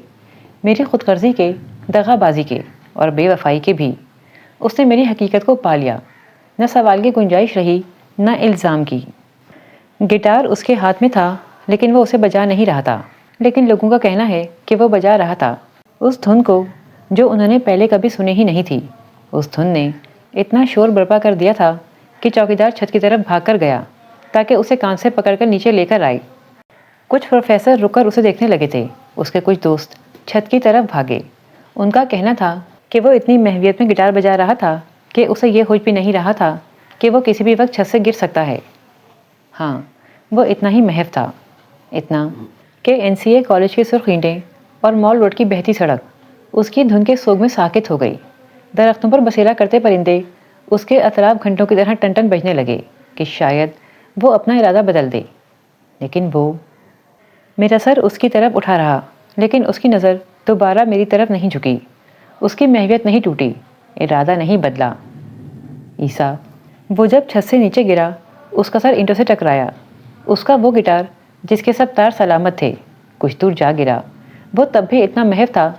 میری خود غرضی کے، دغا بازی کے اور بے وفائی کے بھی۔ اس نے میری حقیقت کو پا لیا۔ نہ سوال کی گنجائش رہی، نہ الزام کی۔ گٹار اس کے ہاتھ میں تھا، لیکن وہ اسے بجا نہیں رہا تھا، لیکن لوگوں کا کہنا ہے کہ وہ بجا رہا تھا اس دھن کو جو انہوں نے پہلے کبھی سنی ہی نہیں تھی۔ اس دھن نے اتنا شور برپا کر دیا تھا کہ چوکیدار چھت کی طرف بھاگ کر گیا تاکہ اسے کان سے پکڑ کر نیچے لے کر آئے۔ کچھ پروفیسر رک کر اسے دیکھنے لگے تھے۔ اس کے کچھ دوست چھت کی طرف بھاگے۔ ان کا کہنا تھا کہ وہ اتنی محویت میں گٹار بجا رہا تھا کہ اسے یہ ہوش بھی نہیں رہا تھا کہ وہ کسی بھی وقت چھت سے گر سکتا ہے۔ ہاں، وہ اتنا ہی محو تھا، اتنا کہ NCA کالج کی سرخ اینٹیں اور مال روڈ کی بہتی سڑک اس کی دھن کے سوگ میں ساکت ہو گئی۔ درختوں پر بسیرا کرتے پرندے اس کے اطراف گھنٹوں کی طرح ٹن ٹن بجنے لگے کہ شاید وہ اپنا ارادہ بدل دے، لیکن وہ… میرا سر اس کی طرف اٹھا رہا، لیکن اس کی نظر دوبارہ میری طرف نہیں جھکی۔ اس کی محویت نہیں ٹوٹی، ارادہ نہیں بدلا۔ عیسیٰ، وہ جب چھت سے نیچے گرا، اس کا سر اینٹوں سے ٹکرایا۔ اس کا وہ گٹار جس کے سب تار سلامت تھے، کچھ دور جا گرا۔ وہ تب بھی اتنا محو تھا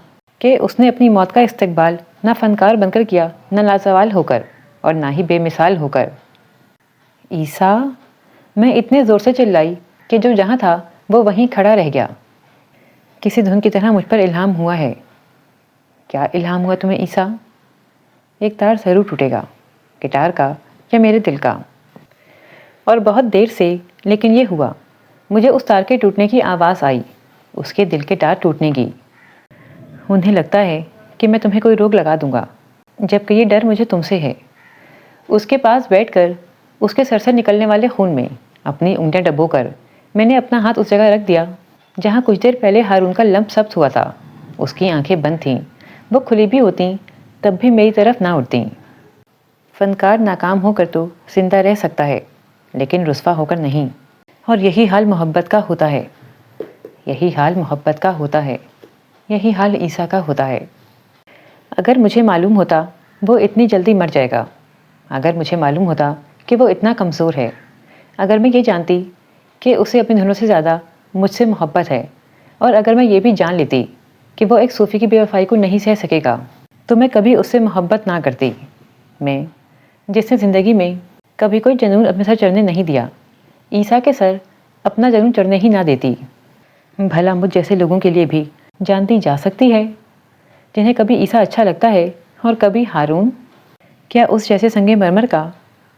کہ اس نے اپنی موت کا استقبال نہ فنکار بن کر کیا، نہ لازوال ہو کر اور نہ ہی بے مثال ہو کر۔ عیسیٰ، میں اتنے زور سے چلائی کہ جو جہاں تھا وہ وہیں کھڑا رہ گیا۔ کسی دھن کی طرح مجھ پر الہام ہوا ہے۔ کیا الہام ہوا تمہیں عیسیٰ؟ ایک تار ضرور ٹوٹے گا، گٹار کا یا میرے دل کا۔ اور بہت دیر سے، لیکن یہ ہوا۔ مجھے اس تار کے ٹوٹنے کی آواز آئی، اس کے دل کے تار ٹوٹنے کی۔ انہیں لگتا ہے کہ میں تمہیں کوئی روگ لگا دوں گا، جبکہ یہ ڈر مجھے تم سے ہے۔ اس کے پاس بیٹھ کر اس کے سر سے نکلنے والے خون میں اپنی انگلیاں ڈبو کر میں نے اپنا ہاتھ اس جگہ رکھ دیا جہاں کچھ دیر پہلے ہارون کا لمپ ثبت ہوا تھا۔ اس کی آنکھیں بند تھیں، وہ کھلی بھی ہوتیں تب بھی میری طرف نہ اٹھتیں۔ فنکار ناکام ہو کر تو زندہ رہ سکتا ہے، لیکن رسوا ہو کر نہیں، اور یہی حال محبت کا ہوتا ہے، یہی حال محبت کا ہوتا ہے، یہی حال عیسیٰ کا ہوتا ہے۔ اگر مجھے معلوم ہوتا وہ اتنی جلدی مر جائے گا، اگر مجھے معلوم ہوتا کہ وہ اتنا کمزور ہے، اگر میں یہ جانتی کہ اسے اپنی دھنوں سے زیادہ مجھ سے محبت ہے، اور اگر میں یہ بھی جان لیتی کہ وہ ایک صوفی کی بے وفائی کو نہیں سہ سکے گا، تو میں کبھی اس سے محبت نہ کرتی۔ میں جس نے زندگی میں کبھی کوئی جنون اپنے سر چڑھنے نہیں دیا، عیسیٰ کے سر اپنا جنون چڑھنے ہی نہ دیتی۔ بھلا مجھ جیسے لوگوں کے لیے بھی جانتی جا سکتی ہے، جنہیں کبھی عیسیٰ اچھا لگتا ہے اور کبھی ہارون؟ کیا اس جیسے سنگ مرمر کا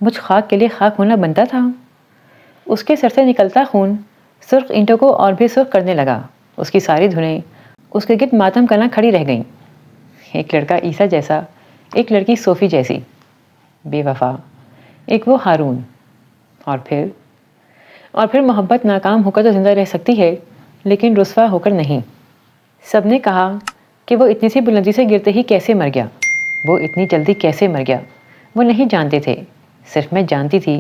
مجھ خاک کے لیے خاک ہونا بنتا تھا؟ اس کے سر سے نکلتا خون سرخ اینٹوں کو اور بھی سرخ کرنے لگا۔ اس کی ساری دھنیں اس کے گرد ماتم کرنا کھڑی رہ گئیں۔ ایک لڑکا عیسیٰ جیسا، ایک لڑکی صوفی جیسی، بے وفا، ایک وہ ہارون، اور پھر محبت ناکام ہو کر تو زندہ رہ سکتی ہے، لیکن رسوا ہو کر نہیں۔ سب نے کہا کہ وہ اتنی سی بلندی سے گرتے ہی کیسے مر گیا، وہ اتنی جلدی کیسے مر گیا۔ وہ نہیں جانتے تھے، صرف میں جانتی تھی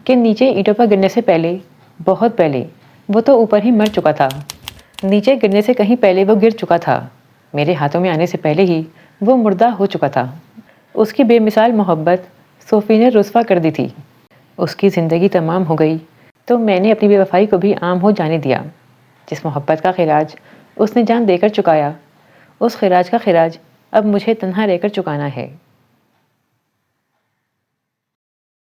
کہ نیچے اینٹوں پر گرنے سے پہلے، بہت پہلے، وہ تو اوپر ہی مر چکا تھا۔ نیچے گرنے سے کہیں پہلے وہ گر چکا تھا، میرے ہاتھوں میں آنے سے پہلے ہی وہ مردہ ہو چکا تھا۔ اس کی بے مثال محبت صوفی نے رسوا کر دی تھی۔ اس کی زندگی تمام ہو گئی تو میں نے اپنی بے وفائی کو بھی عام ہو جانے دیا۔ جس محبت کا خراج اس نے جان دے کر چکایا، اس خراج کا خراج اب مجھے تنہا رہ کر چکانا ہے۔